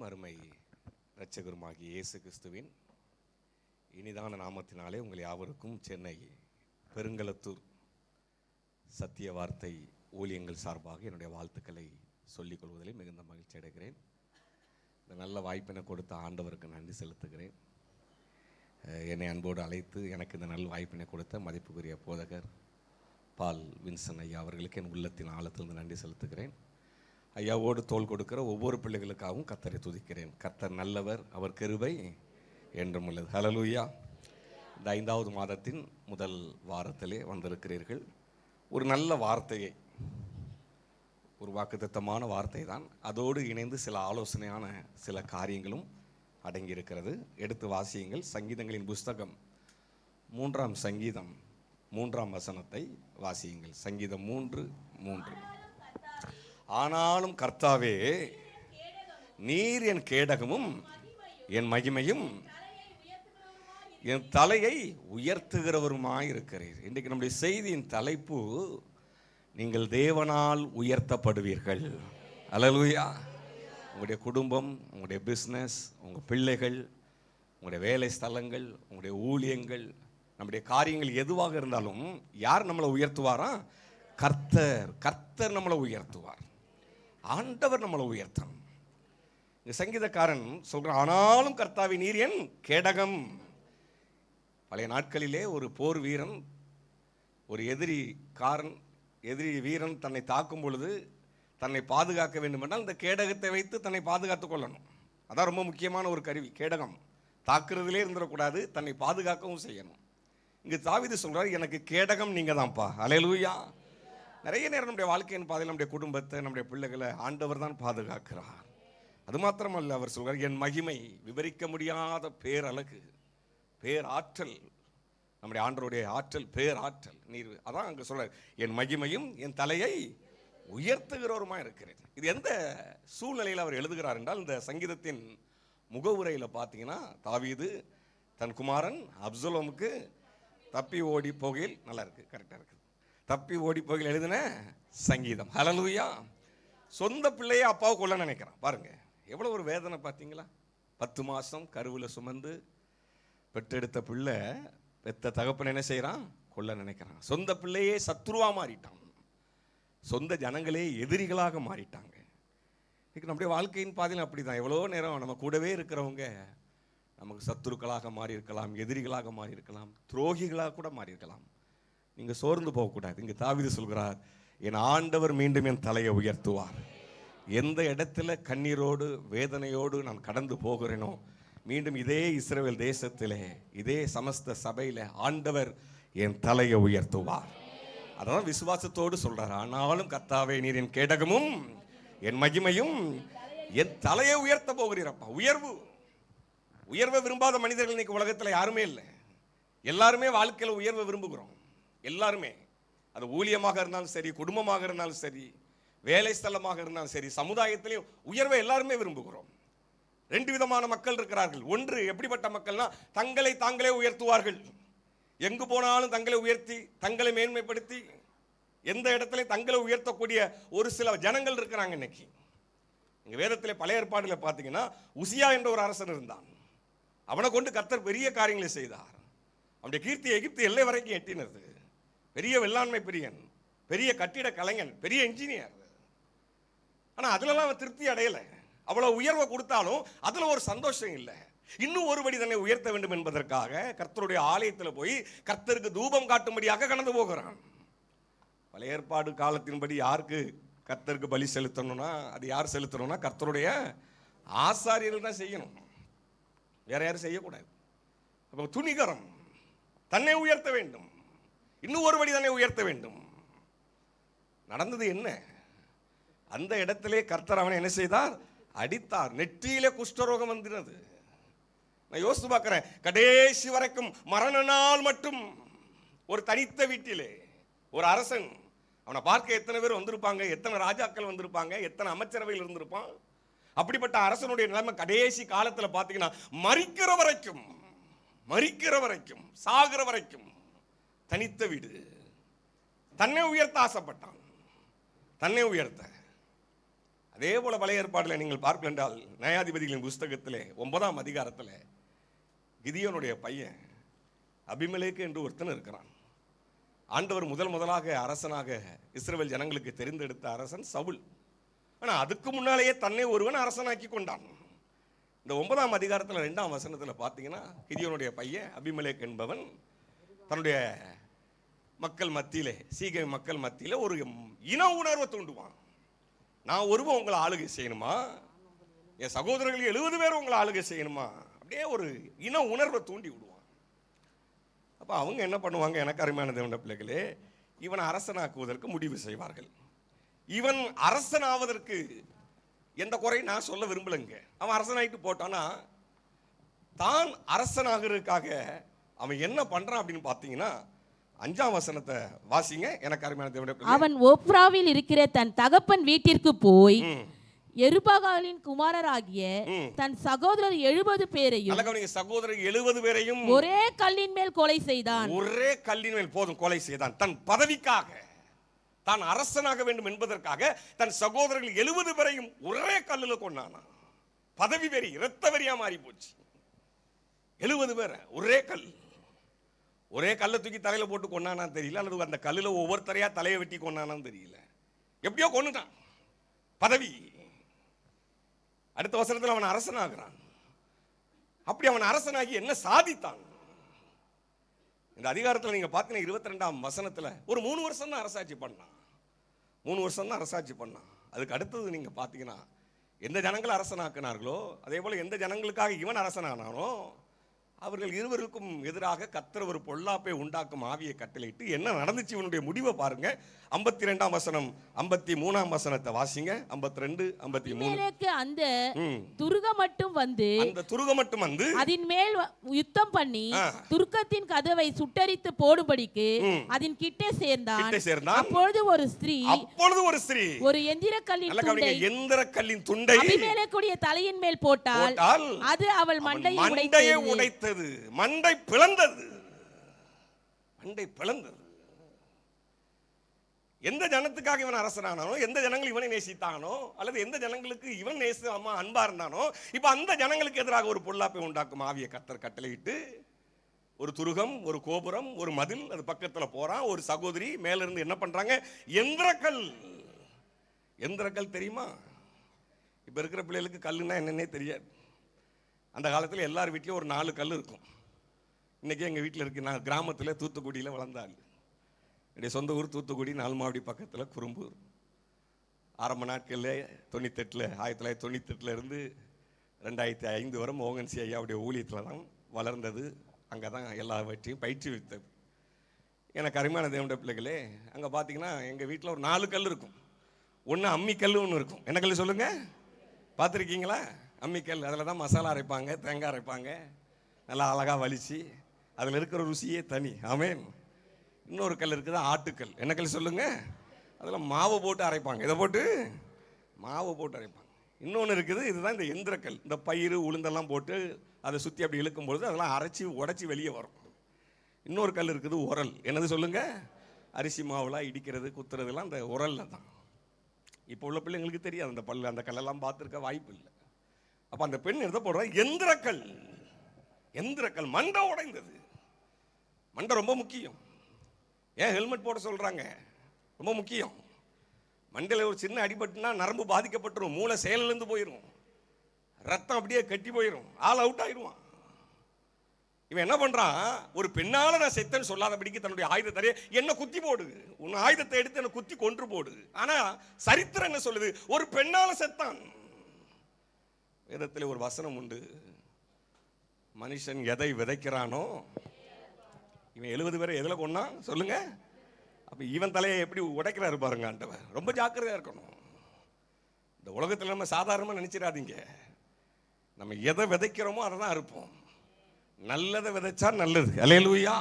அருமை இரட்சகருமாகிய இயேசு கிறிஸ்துவின் இனிதான நாமத்தினாலே உங்கள் யாவருக்கும் சென்னை பெருங்களத்தூர் சத்திய வார்த்தை ஊழியங்கள் சார்பாக என்னுடைய வாழ்த்துக்களை சொல்லிக் கொள்வதில் மிகுந்த மகிழ்ச்சி அடைகிறேன். இந்த நல்ல வாய்ப்பினை கொடுத்த ஆண்டவருக்கு நன்றி செலுத்துகிறேன். என்னை அன்போடு அழைத்து எனக்கு இந்த நல்ல வாய்ப்பினை கொடுத்த மதிப்புக்குரிய போதகர் பால் வின்சன் ஐயா அவர்களுக்கு என் உள்ளத்தின் ஆழத்திலிருந்து நன்றி செலுத்துகிறேன். ஐயாவோடு தோள் கொடுக்கிற ஒவ்வொரு பிள்ளைகளுக்காகவும் கர்த்தரை துதிக்கிறேன். கர்த்தர் நல்லவர், அவர் கிருபை என்றும் உள்ளது. ஹல்லேலூயா. இந்த 5வது மாதத்தின் முதல் வாரத்திலே வந்திருக்கிறீர்கள். ஒரு நல்ல வார்த்தையை, ஒரு வாக்குத்தத்தமான வார்த்தை தான், அதோடு இணைந்து சில ஆலோசனையான சில காரியங்களும் அடங்கியிருக்கிறது. எடுத்து வாசியுங்கள். சங்கீதங்களின் புஸ்தகம் 3ஆம் சங்கீதம் 3ஆம் வசனத்தை வாசியுங்கள். சங்கீதம் 3:3. ஆனாலும் கர்த்தாவே, நீர் என் கேடகமும் என் மகிமையும் என் தலையை உயர்த்துகிறவருமாயிருக்கிறீர். இன்றைக்கு நம்முடைய செய்தியின் தலைப்பு, நீங்கள் தேவனால் உயர்த்தப்படுவீர்கள். அல்லேலூயா. உங்களுடைய குடும்பம், உங்களுடைய பிஸ்னஸ், உங்கள் பிள்ளைகள், உங்களுடைய வேலை ஸ்தலங்கள், உங்களுடைய ஊழியங்கள், நம்முடைய காரியங்கள் எதுவாக இருந்தாலும் யார் நம்மளை உயர்த்துவாரா? கர்த்தர். கர்த்தர் நம்மளை உயர்த்துவார். ஆண்டவர் நம்மளை உயர்த்தணும். இந்த சங்கீதக்காரன் சொல்றான், ஆனாலும் கர்த்தாவே நீர் என் கேடகம். பழைய நாட்களிலே ஒரு போர் வீரன், ஒரு எதிரி வீரன் தன்னை தாக்கும் பொழுது தன்னை பாதுகாக்க வேண்டும் என்றால் இந்த கேடகத்தை வைத்து தன்னை பாதுகாத்துக் கொள்ளணும். அதான் ரொம்ப முக்கியமான ஒரு கருவி, கேடகம். தாக்குறதுலே இருந்துடக்கூடாது, தன்னை பாதுகாக்கவும் செய்யணும். இங்கு தாவீது சொல்றார், எனக்கு கேடகம் நீங்க தான்ப்பா. அல்லேலூயா. நிறைய நேரம் நம்முடைய வாழ்க்கையின் பாதையில் நம்முடைய குடும்பத்தை, நம்முடைய பிள்ளைகளை ஆண்டவர் தான் பாதுகாக்கிறார். அது மாத்திரமல்ல, அவர் சொல்றார், என் மகிமை, விவரிக்க முடியாத பேரழகு, பேராற்றல், நம்முடைய ஆண்டவருடைய ஆற்றல், பேராற்றல். நீர் அதான் அங்கே சொல்றார், என் மகிமையும் என் தலையை உயர்த்துகிறவருமா இருக்கிறேன். இது எந்த சூழ்நிலையில் அவர் எழுதுகிறார் என்றால், இந்த சங்கீதத்தின் முகவுரையில் பார்த்தீங்கன்னா, தாவீது தன் குமாரன் அப்சலோமுக்கு தப்பி ஓடி போகையில், நல்லா இருக்கு, கரெக்டாக இருக்குது, தப்பி ஓடி போகையில் எழுதின சங்கீதம். ஹல்லேலூயா. சொந்த பிள்ளையை அப்பாவை கொல்ல நினைக்கிறான். பாருங்க எவ்வளோ ஒரு வேதனை பார்த்தீங்களா? 10 மாதம் கருவில் சுமந்து பெற்றெடுத்த பிள்ளை, பெத்த தகப்பன் என்ன செய்கிறான்? கொல்ல நினைக்கிறான். சொந்த பிள்ளையே சத்துருவா மாறிட்டான். சொந்த ஜனங்களே எதிரிகளாக மாறிட்டாங்க. இன்னைக்கு நம்முடைய வாழ்க்கையின் பாதையில் அப்படி தான். எவ்வளோ நேரம் நம்ம கூடவே இருக்கிறவங்க நமக்கு சத்துருக்களாக மாறி இருக்கலாம், எதிரிகளாக மாறி இருக்கலாம், துரோகிகளாக கூட மாறி இருக்கலாம். நீங்கள் சோர்ந்து போகக்கூடாது. இங்கே தாவீது சொல்கிறார், என் ஆண்டவர் மீண்டும் என் தலையை உயர்த்துவார். எந்த இடத்துல கண்ணீரோடு வேதனையோடு நான் கடந்து போகிறேனோ, மீண்டும் இதே இஸ்ரவேல் தேசத்திலே, இதே சமஸ்த சபையில் ஆண்டவர் என் தலையை உயர்த்துவார். அதான் விசுவாசத்தோடு சொல்றார், ஆனாலும் கர்த்தாவே நீர் என் கேடகமும் என் மகிமையும் என் தலையை உயர்த்த போகிறீரப்பா. உயர்வை விரும்பாத மனிதர்கள் இன்னைக்கு உலகத்தில் யாருமே இல்லை. எல்லாருமே வாழ்க்கையில் உயர்வை விரும்புகிறோம். எல்லாருமே, அது ஊழியமாக இருந்தாலும் சரி, குடும்பமாக இருந்தாலும் சரி, வேலை ஸ்தலமாக இருந்தாலும் சரி, சமுதாயத்திலையும் உயர்வை எல்லாருமே விரும்புகிறோம். 2 விதமான மக்கள் இருக்கிறார்கள். ஒன்று எப்படிப்பட்ட மக்கள்னா, தங்களை தாங்களே உயர்த்துவார்கள். எங்கு போனாலும் தங்களை உயர்த்தி, தங்களை மேன்மைப்படுத்தி, எந்த இடத்துல தங்களை உயர்த்தக்கூடிய ஒரு சில ஜனங்கள் இருக்கிறாங்க இன்னைக்கு. எங்க வேதத்திலே பழைய ஏற்பாடுல பார்த்தீங்கன்னா, உசியா என்ற ஒரு அரசன் இருந்தான். அவனை கொண்டு கர்த்தர் பெரிய காரியங்களை செய்தார். அவனுடைய கீர்த்தி எகிப்து எல்லை வரைக்கும் எட்டினது. பெரிய வெள்ளாண்மை பிரியன், பெரிய கட்டிட கலைஞன், பெரிய இன்ஜினியர். ஆனால் அதுலலாம் அவன் திருப்தி அடையலை. அவ்வளோ உயர்வை கொடுத்தாலும் அதில் ஒரு சந்தோஷம் இல்லை. இன்னும் ஒருபடி தன்னை உயர்த்த வேண்டும் என்பதற்காக கர்த்தருடைய ஆலயத்தில் போய் கர்த்தருக்கு தூபம் காட்டும்படியாக கடந்து போகிறான். பழைய ஏற்பாடு காலத்தின்படி யாருக்கு கர்த்தருக்கு பலி செலுத்தணும்னா, அது யார் செலுத்தணும்னா கர்த்தருடைய ஆசாரியர்கள் தான் செய்யணும், வேற யாரும் செய்யக்கூடாது. அப்போ துணிகரம், தன்னை உயர்த்த வேண்டும், இன்னும் ஒருபடி தன்னை உயர்த்த வேண்டும். நடந்தது என்ன? அந்த இடத்திலே கர்த்தர் அவனை என்ன செய்தார்? அடித்தார். நெற்றியிலே குஷ்டரோகம் வந்தது. நான் யோசித்து பார்க்கிறேன், கடைசி வரைக்கும் மரண நாள் மட்டும் ஒரு தனித்த வீட்டிலே ஒரு அரசன், அவனை பார்க்க எத்தனை பேர் வந்திருப்பாங்க, எத்தனை ராஜாக்கள் வந்திருப்பாங்க, எத்தனை அமைச்சரவையில் இருந்திருப்பான். அப்படிப்பட்ட அரசனுடைய நிலைமை கடைசி காலத்தில் பார்த்தீங்கன்னா, மரிக்கிற வரைக்கும் சாகிற வரைக்கும் தனித்த வீடு. தன்னை உயர்த்த ஆசைப்பட்டான், தன்னை உயர்த்த. அதே போல பழைய ஏற்பாட்டில் நீங்கள் பார்க்கல என்றால் நியாயாதிபதிகளின் புஸ்தகத்திலே 9ஆம் அதிகாரத்தில் கிதியோனுடைய பையன் அபிமெலேக்கு என்று ஒருத்தன் இருக்கிறான். ஆண்டவர் முதலாக அரசனாக இஸ்ரவேல் ஜனங்களுக்கு தெரிந்தெடுத்த அரசன் சவுல். ஆனால் அதுக்கு முன்னாலேயே தன்னை ஒருவன் அரசனாக்கி கொண்டான். இந்த 9ஆம் அதிகாரத்தில் 2ஆம் வசனத்தில் பார்த்தீங்கன்னா கிதியோனுடைய பையன் அபிமெலேக்கு என்பவன் தன்னுடைய மக்கள் மத்தியிலே, சீகை மக்கள் மத்தியிலே ஒரு இன உணர்வை தூண்டுவான். நான் ஒருவன் உங்களை ஆளுகை செய்யணுமா, என் சகோதரர்கள் 70 பேர் உங்களை ஆளுகை செய்யணுமா, அப்படியே ஒரு இன உணர்வை தூண்டி விடுவான். அப்போ அவங்க என்ன பண்ணுவாங்க, எனக்கு அருமையான தேவனுடைய பிள்ளைகளே, இவன் அரசனாக்குவதற்கு முடிவு செய்வார்கள். இவன் அரசனாவதற்கு எந்த குறையும் நான் சொல்ல விரும்பலைங்க. அவன் அரசனாயிட்டு போட்டானா, தான் அரசனாகிறதுக்காக அவன் என்ன பண்றான் அப்படின்னு பார்த்தீங்கன்னா 5ஆம் வசனத்தை வாசிங்க. எனக்கு அருமையான தேவனுடைய பிள்ளைகளே, அவன் ஒப்ராவில் இருக்கிற தன் தகப்பன் வீட்டிற்கு போய் எருபாகாலின் குமாரராகிய தன் சகோதரர் 70 பேரையும், சகோதரர் 70 பேரையும் ஒரே கல்லின் மேல் கொலை செய்தான். ஒரே கல்லின் மேல் போதும் கொலை செய்தான். தன் பதவிக்காக, தான் அரசனாக வேண்டும் என்பதற்காக தன் சகோதரர்கள் 70 பேரையும் ஒரே கல்லில் கொண்டானா. பதவி வெறி, இரத்த வெறியா மாறி போச்சு. 70 பேரை ஒரே கல், ஒரே கல்லை தூக்கி தலையில போட்டு கொண்டானா தெரியல, அல்லது அந்த கல்லில் ஒவ்வொருத்தரையா தலையை வெட்டி கொண்டானான்னு தெரியல, எப்படியோ கொண்டுட்டான். பதவி. அடுத்த வசனத்தில் அவன் அரசனாகிறான். அப்படி அவன் அரசனாகி என்ன சாதித்தான்? இந்த அதிகாரத்தில் நீங்க பார்த்தீங்கன்னா 22ஆம் வசனத்தில் ஒரு 3 வருஷம் தான் அரசாட்சி பண்ணான். 3 வருஷம் தான் அரசாட்சி பண்ணான். அதுக்கு அடுத்தது நீங்க பார்த்தீங்கன்னா எந்த ஜனங்கள் அரசனாக்கினார்களோ அதே போல எந்த ஜனங்களுக்காக இவன் அரசனானானோ அவர்கள் இருவருக்கும் எதிராக கர்த்தர் ஒரு பொல்லாப்பை உண்டாக்கும் ஆவியை கட்டளையிட்டு என்ன நடந்துச்சு இவனுடைய முடிவை பாருங்க. 52ஆம் வசனம் 53ஆம் வசனத்தை வாசிங்க. 52 53. அந்த துருகம் மட்டும் வந்து, அந்த துருகம் மட்டும் வந்து அதன் மேல் யுத்தம் பண்ணி துர்க்கத்தின் கதவை சுட்டரித்து போடும்படிக்கு அதன் கிட்டே சேர்ந்தான். அப்பொழுது ஒரு ஸ்திரீ ஒரு எந்திர கல்லின் துண்டை அபிமெலேக்குடைய தலையின் மேல் போட்டால் அது அவள் மண்டையை உடைத்தது. மண்டை பிளந்தது. மண்டை பிளந்தது. எந்த ஜனத்துக்காக இவன் அரசனானோ, எந்த ஜனங்கள் இவனை நேசித்தானோ, அல்லது எந்த ஜனங்களுக்கு இவன் நேசமா அன்பா இருந்தானோ, இப்ப அந்த ஜனங்களுக்கு எதிராக ஒரு பொல்லாப்பை உண்டாக்கும் ஆவியை கர்த்தர் கட்டளையிட்டு ஒரு துருகம், ஒரு கோபுரம், ஒரு மதில், அது பக்கத்துல போறான். ஒரு சகோதரி மேல இருந்து என்ன பண்றாங்க, எந்திரக்கல். எந்திரக்கல் தெரியுமா? இப்ப இருக்கிற பிள்ளைகளுக்கு கல்லுன்னா என்னன்னே தெரியாது. அந்த காலத்தில் எல்லார் வீட்லையும் ஒரு 4 கல் இருக்கும். இன்னைக்கு எங்கள் வீட்டில் இருக்கு. நான் கிராமத்தில் தூத்துக்குடியில் வளர்ந்தாள். என்னுடைய சொந்த ஊர் தூத்துக்குடி, நால்மாவடி பக்கத்தில் குறும்பூர். ஆரம்ப நாட்களில் 1998 இருந்து 2005 வரை மோகன்சி ஐயாவுடைய ஊழியத்தில் தான் வளர்ந்தது. அங்கே தான் எல்லாவற்றையும் பயிற்றுவித்தது. எனக்கு அருமையான தேவனுடைய பிள்ளைகளே, அங்கே பார்த்தீங்கன்னா எங்கள் வீட்டில் ஒரு 4 கல் இருக்கும். ஒன்று அம்மிக்கல், ஒன்று இருக்கும். என்ன கல் சொல்லுங்க, பார்த்துருக்கீங்களா? அம்மிக்கல். அதில் தான் மசாலா அரைப்பாங்க, தேங்காய் அரைப்பாங்க, நல்லா அழகாக வலிச்சு அதில் இருக்கிற ருசியே தனி. ஆமேன். இன்னொரு கல் இருக்குது, ஆட்டுக்கல். என்ன கல் சொல்லுங்க? அதில் மாவு போட்டு அரைப்பாங்க. இதை போட்டு மாவு போட்டு அரைப்பாங்க. இன்னொன்று இருக்குது, இதுதான் இந்த எந்திரக்கல். இந்த பயிர் உளுந்தெல்லாம் போட்டு அதை சுற்றி அப்படி இழுக்கும் பொழுது அதெல்லாம் அரைச்சி உடச்சி வெளியே வரும். இன்னொரு கல் இருக்குது, உரல். என்னது சொல்லுங்க? அரிசி மாவுலாம் இடிக்கிறது, குத்துறதுலாம் அந்த உரலில் தான். இப்போ உள்ள பிள்ளைங்களுக்கு தெரியாது அந்த பல்லு, அந்த கல்லெல்லாம் பார்த்துருக்க வாய்ப்பு இல்லை. அப்ப அந்த பெண் எடுத்து போடுற எந்திரக்கல். எந்திரக்கல் மண்டை உடைந்தது. மண்டை ரொம்ப முக்கியம். ஏன் ஹெல்மெட் போட சொல்றாங்க? ரொம்ப முக்கியம். மண்டையில் ஒரு சின்ன அடிபட்டுனா நரம்பு பாதிக்கப்பட்டுரும், மூளை செயலிழந்து போயிடும், ரத்தம் அப்படியே கட்டி போயிடும், ஆள் அவுட் ஆயிடுவான். இவன் என்ன பண்றான், ஒரு பெண்ணால நான் செத்தேன்னு சொல்லாதபடிக்கு தன்னுடைய ஆயுதத்தை என்ன குத்தி போடு, உன் ஆயுதத்தை எடுத்து என்ன குத்தி கொன்று போடு. ஆனா சரித்திரம் என்ன சொல்லுது, ஒரு பெண்ணால செத்தான். வேதத்தில் ஒரு வசனம் உண்டு, மனுஷன் எதை விதைக்கிறானோ. இவன் 70 பேரை எதில் கொண்டான் சொல்லுங்க? அப்ப இவன் தலையை எப்படி உடைக்கிறாரு பாருங்க ஆண்டவர். ரொம்ப ஜாக்கிரதையா இருக்கணும். இந்த உலகத்தில் நம்ம சாதாரணமாக நினைச்சிடாதீங்க. நம்ம எதை விதைக்கிறோமோ அதை தான் அறுப்போம். நல்லதை விதைச்சா நல்லது. அல்லேலூயா.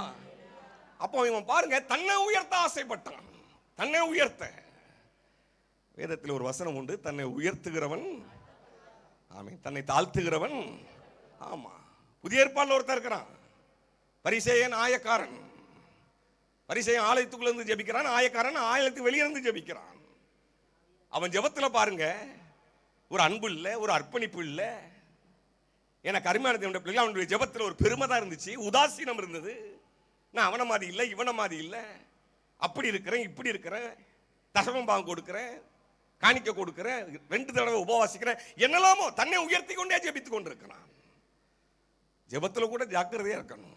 அப்போ இவன் பாருங்க, தன்னை உயர்த்த ஆசைப்பட்டான். தன்னை உயர்த்த. வேதத்தில் ஒரு வசனம் உண்டு, தன்னை உயர்த்துகிறவன், ஆமென், தன்னை தாழ்த்துகிறவன். ஆமா. புதிய ஏற்பாடுல ஒருத்தர் இருக்கிறான், பரிசேயன், ஆயக்காரன். பரிசேயன் ஆலயத்துக்குள்ள இருந்து ஜெபிக்கிறான், ஆயக்காரன் ஆலயத்துக்கு வெளியிருந்து ஜெபிக்கிறான். அவன் ஜெபத்துல பாருங்க, ஒரு அன்பு இல்லை, ஒரு அர்ப்பணிப்பு இல்லை. எனக்கு அருமையான தேவனுடைய பிள்ளைகள், அவனுடைய ஜெபத்தில் ஒரு பெருமை தான் இருந்துச்சு, உதாசீனம் இருந்தது. நான் அவனை மாதிரி இல்லை, இவனை மாதிரி இல்லை, அப்படி இருக்கிறேன், இப்படி இருக்கிறேன், தசமம் பாகம் கொடுக்கிறேன், காணிக்க கொடுக்கிறேன், 2 தடவை உபவாசிக்கிறேன், என்னெல்லாமோ தன்னை உயர்த்தி கொண்டே ஜெபித்து கொண்டிருக்கிறான். ஜெபத்தில் கூட ஜாக்கிரதையா இருக்கணும்.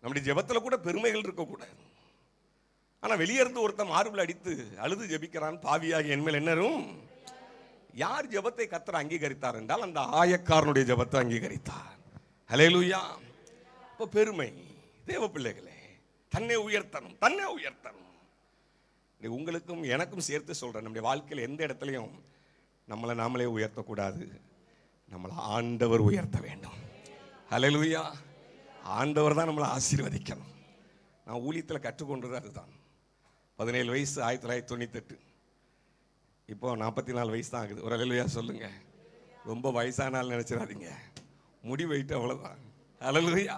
நம்முடைய ஜெபத்தில் கூட பெருமைகள் இருக்கக்கூடாது. ஆனால் வெளியே இருந்து ஒருத்தன் மார்பில் அடித்து அழுது ஜெபிக்கிறான், பாவியாகி என்மேல் என்னரும். யார் ஜெபத்தை கர்த்தர் அங்கீகரித்தார் என்றால் அந்த ஆயக்காரனுடைய ஜெபத்தை அங்கீகரித்தார். ஹல்லேலூயா. இப்போ பெருமை, தேவ பிள்ளைகளே, தன்னை உயர்த்தணும், தன்னை உயர்த்தணும். உங்களுக்கும் எனக்கும் சேர்த்து சொல்றேன், நம்முடைய வாழ்க்கையில் எந்த இடத்துலையும் நம்மளை நாமளே உயர்த்தக்கூடாது, நம்மளை ஆண்டவர் உயர்த்த வேண்டும். ஹல்லேலூயா. ஆண்டவர் தான் நம்மளை ஆசீர்வதிக்கணும். நான் ஊழியத்தில் கற்றுக்கொண்டது அதுதான். 17 வயசு 1998, இப்போ 44 வயசு தான் ஆகுது. ஒரு ஹல்லேலூயா சொல்லுங்க. ரொம்ப வயசானாலும் நினைச்சிடாதீங்க, முடி வெயிட்டு அவ்வளோதான். ஹல்லேலூயா.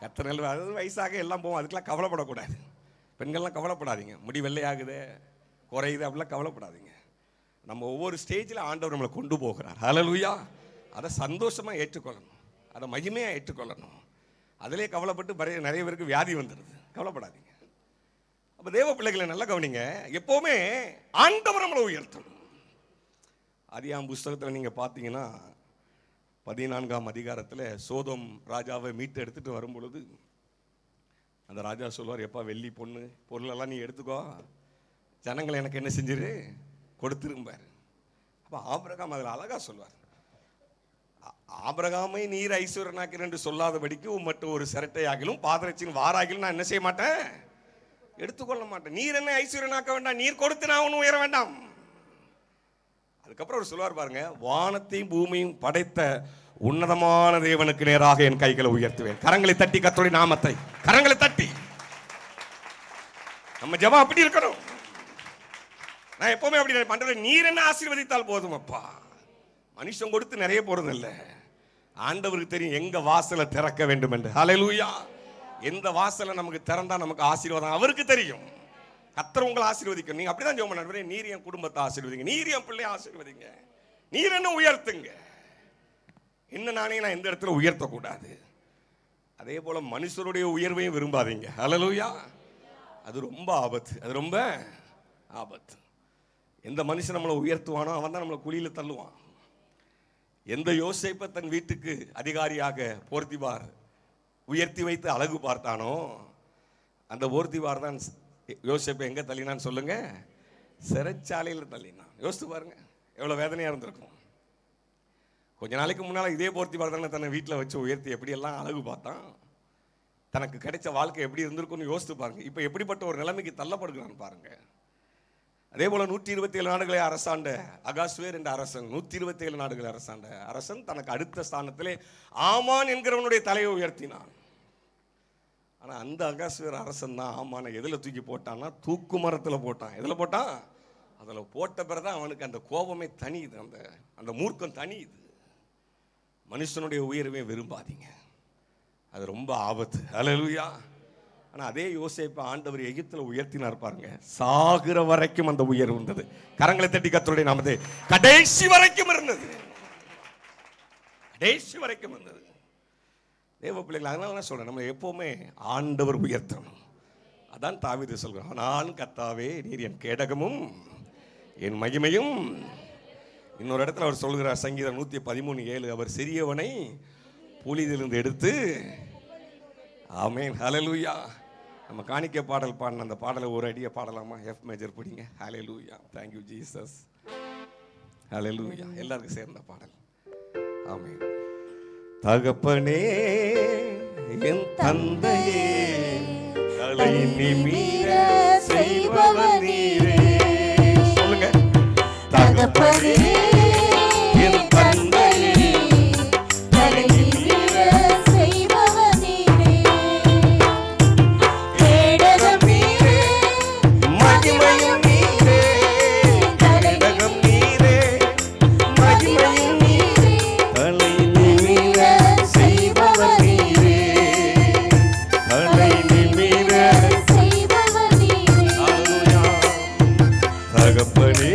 கத்தனல் அதாவது வயசாக எல்லாம் போவோம், அதுக்கெல்லாம் கவலைப்படக்கூடாது. பெண்கள்லாம் கவலைப்படாதீங்க, முடி வெள்ளையாகுது குறையுது அப்படிலாம் கவலைப்படாதீங்க. நம்ம ஒவ்வொரு ஸ்டேஜில் ஆண்டவர் நம்மளை கொண்டு போகிறார். ஹல்லேலூயா. அதை சந்தோஷமாக ஏற்றுக்கொள்ளணும், அதை மகிமையாக ஏற்றுக்கொள்ளணும். அதிலே கவலைப்பட்டு நிறைய பேருக்கு வியாதி வந்துடுது. கவலைப்படாதீங்க. அப்போ தேவ பிள்ளைகளை நல்லா கவனிங்க, எப்போவுமே ஆண்டவர் நம்மளை உயர்த்தணும். ஆதியாகமம் புஸ்தகத்தில் நீங்கள் பார்த்தீங்கன்னா 14ஆம் அதிகாரத்தில் சோதோம் ராஜாவை மீட்டு எடுத்துட்டு வரும் பொழுது அந்த ராஜா சொல்வார், எப்பா வெள்ளி பொருளெல்லாம் நீ எடுத்துக்கோ, ஜனங்களை எனக்கு என்ன செஞ்சிரு கொடுத்துரும்பார். அப்போ ஆபிரகாம் அதில் அழகா சொல்வார், ஆபிரகாமை நீர் ஐஸ்வர்யனாக்கிறேன் என்று சொல்லாதபடிக்கு மட்டும் ஒரு சிரட்டை ஆகிலும் பாதரட்சின் வாராகிலும் நான் என்ன செய்ய மாட்டேன், எடுத்துக்கொள்ள மாட்டேன். நீர் என்ன ஐஸ்வர்யனாக்க வேண்டாம், நீர் கொடுத்து நான் ஒன்றும் உயர வேண்டாம். அதுக்கப்புறம் அவர் சொல்வார் பாருங்க, வானத்தையும் பூமியும் படைத்த உன்னதமான தேவனுக்கு நேராக என் கைகளை உயர்த்துவேன். கரங்களை தட்டி கர்த்தருடைய நாமத்தை கரங்களை தட்டி. நம்ம ஜெபம் அப்படி இருக்கணும். நான் எப்பவுமே அப்படி பண்றேன், நீர் என்ன ஆசீர்வதித்தால் போதும் அப்பா. மனுஷன் கொடுத்து நிறைய போறது இல்லை, ஆண்டவருக்கு தெரியும் எங்க வாசலை திறக்க வேண்டும் என்று. ஹல்லேலூயா. எந்த வாசலை நமக்கு திறந்தா நமக்கு ஆசீர்வாதம் அவருக்கு தெரியும். கர்த்தர் உங்களை ஆசீர்வதிக்கணும். நீங்க அப்படிதான் ஜெபம் பண்ணுவீங்க, நீர் என் குடும்பத்தை ஆசீர்வதிங்க, நீர் என் பிள்ளையை ஆசீர்வதிங்க, நீர் என்ன உயர்த்துங்க. என்ன நானே நான் எந்த இடத்துல உயர்த்தக்கூடாது. அதே போல மனுஷருடைய உயர்வையும் விரும்பாதீங்க. ஹல்லேலூயா. அது ரொம்ப ஆபத்து, அது ரொம்ப ஆபத்து. எந்த மனுஷன் நம்மளை உயர்த்துவானோ அவன் தான் நம்மளை குழியில தள்ளுவான். எந்த யோசேப்பை தன் வீட்டுக்கு அதிகாரியாக போர்த்திபார் உயர்த்தி வைத்து அழகு பார்த்தானோ அந்த போர்த்திபார் தான் யோசேப்பை எங்க தள்ளினான்னு சொல்லுங்க, சிறைச்சாலையில் தள்ளினான். யோசித்து பாருங்க எவ்வளவு வேதனையா இருந்திருக்கும். கொஞ்ச நாளைக்கு முன்னால் இதே போர்த்திபார் தானே தன்னை வீட்டில் வச்சு உயர்த்தி எப்படியெல்லாம் அழகு பார்த்தான், தனக்கு கிடைச்ச வாழ்க்கை எப்படி இருந்திருக்கும்னு யோசித்து பாருங்க. இப்போ எப்படிப்பட்ட ஒரு நிலைமைக்கு தள்ளப்படுகிறான்னு பாருங்க. அதே போல 127 நாடுகளை அரசாண்ட அகாஸ்வேர் என்ற அரசன், 127 நாடுகளை அரசாண்ட அரசன் தனக்கு அடுத்த ஸ்தானத்திலே ஆமான் என்கிறவனுடைய தலையை உயர்த்தினான். ஆனா அந்த அகாஸ்வேர் அரசன் தான் ஆமான எதுல தூக்கி போட்டான்னா தூக்கு மரத்தில் போட்டான். எதுல போட்டான்? அதில் போட்ட பிறகுதான் அவனுக்கு அந்த கோபமே தனியுது, அந்த மூர்க்கம் தனியுது. மனுஷனுடைய உயர்வை விரும்பாதீங்க, அது ரொம்ப ஆபத்து. ஹல்லேலூயா. ஆனால் அதே யோசேப்பை ஆண்டவர் எகிப்தில் உயர்த்தினார் பாருங்க, சாகிற வரைக்கும் அந்த உயர்வு இருந்தது. கரங்களை தட்டி கர்த்தருடைய நாமத்தை கடைசி வரைக்கும் இருந்தது, கடைசி வரைக்கும் இருந்தது. தேவ பிள்ளைகள், அதனால நான் சொல்றேன், நம்ம எப்பவுமே ஆண்டவர் உயர்த்தணும். அதான் தாவீது சொல்றான், நான் கர்த்தாவே நீர் என் கேடகமும் என் மகிமையும். இன்னொரு இடத்துல அவர் சொல்கிறார், சங்கீதம் 113:7, அவர் சிறியவனை புலிதிலிருந்து எடுத்து. ஆமென். ஹல்லேலூயா. நம்ம காணிக்கை பாடல் பாடின அந்த பாடலை ஒரு அடியை பாடலாமா? எஃப் மேஜர் பிடிங்க. ஹல்லேலூயா. Thank you Jesus. ஹல்லேலூயா. எல்லாருக்கும் சேர்ந்த பாடல். ஆமென். தகப்பனே என் தந்தையே தலை நிமிர செய்பவர் நீரே. சொல்லுங்க. தகப்பனே என் தந்தையே தலை நிமிர செய்பவர் நீரே. கேடகம் நீரே மகிமையும் நீரே. கேடகம் நீரே மகிமையும் நீரே. தலை நிமிர செய்பவர் நீரே. தலை நிமிர செய்பவர் நீரே. தகப்பனே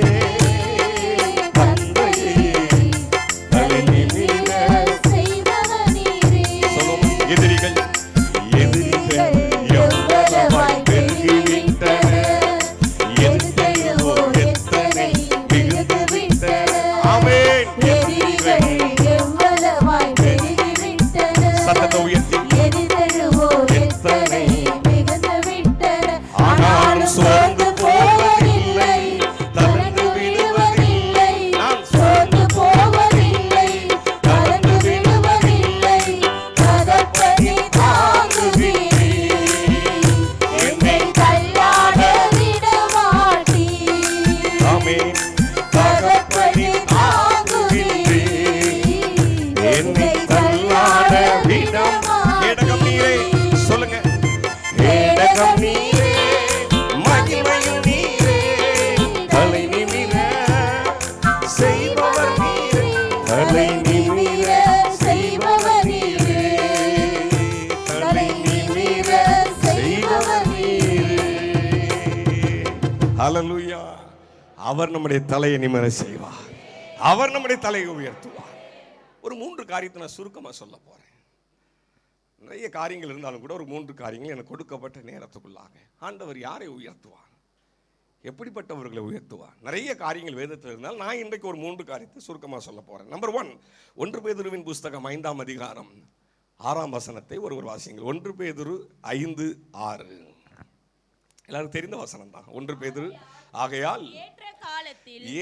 ஹல்லேலூயா. அவர் நம்முடைய தலையை நிமிர செய்வார். அவர் நம்முடைய தலையை உயர்த்துவார். ஒரு 3 காரியத்தை நான் சுருக்கமாக சொல்ல போறேன். நிறைய காரியங்கள் இருந்தாலும் கூட ஒரு 3 காரியங்கள் எனக்கு கொடுக்கப்பட்ட நேரத்துக்குள்ளாக ஆண்டவர் யாரை உயர்த்துவார், எப்படிப்பட்டவர்களை உயர்த்துவார். நிறைய காரியங்கள் வேதத்தில் இருந்தால் நான் இன்றைக்கு ஒரு 3 காரியத்தை சுருக்கமாக சொல்ல போறேன். நம்பர் 1, 1 பேதுருவின் புஸ்தகம் 5ஆம் அதிகாரம் 6ஆம் வசனத்தை ஒருவர் வாசியுங்கள். 1 பேதுரு 5:6 எல்லாரும் தெரிந்த வசனம் தான். 1 பேதுரு, ஆகையால்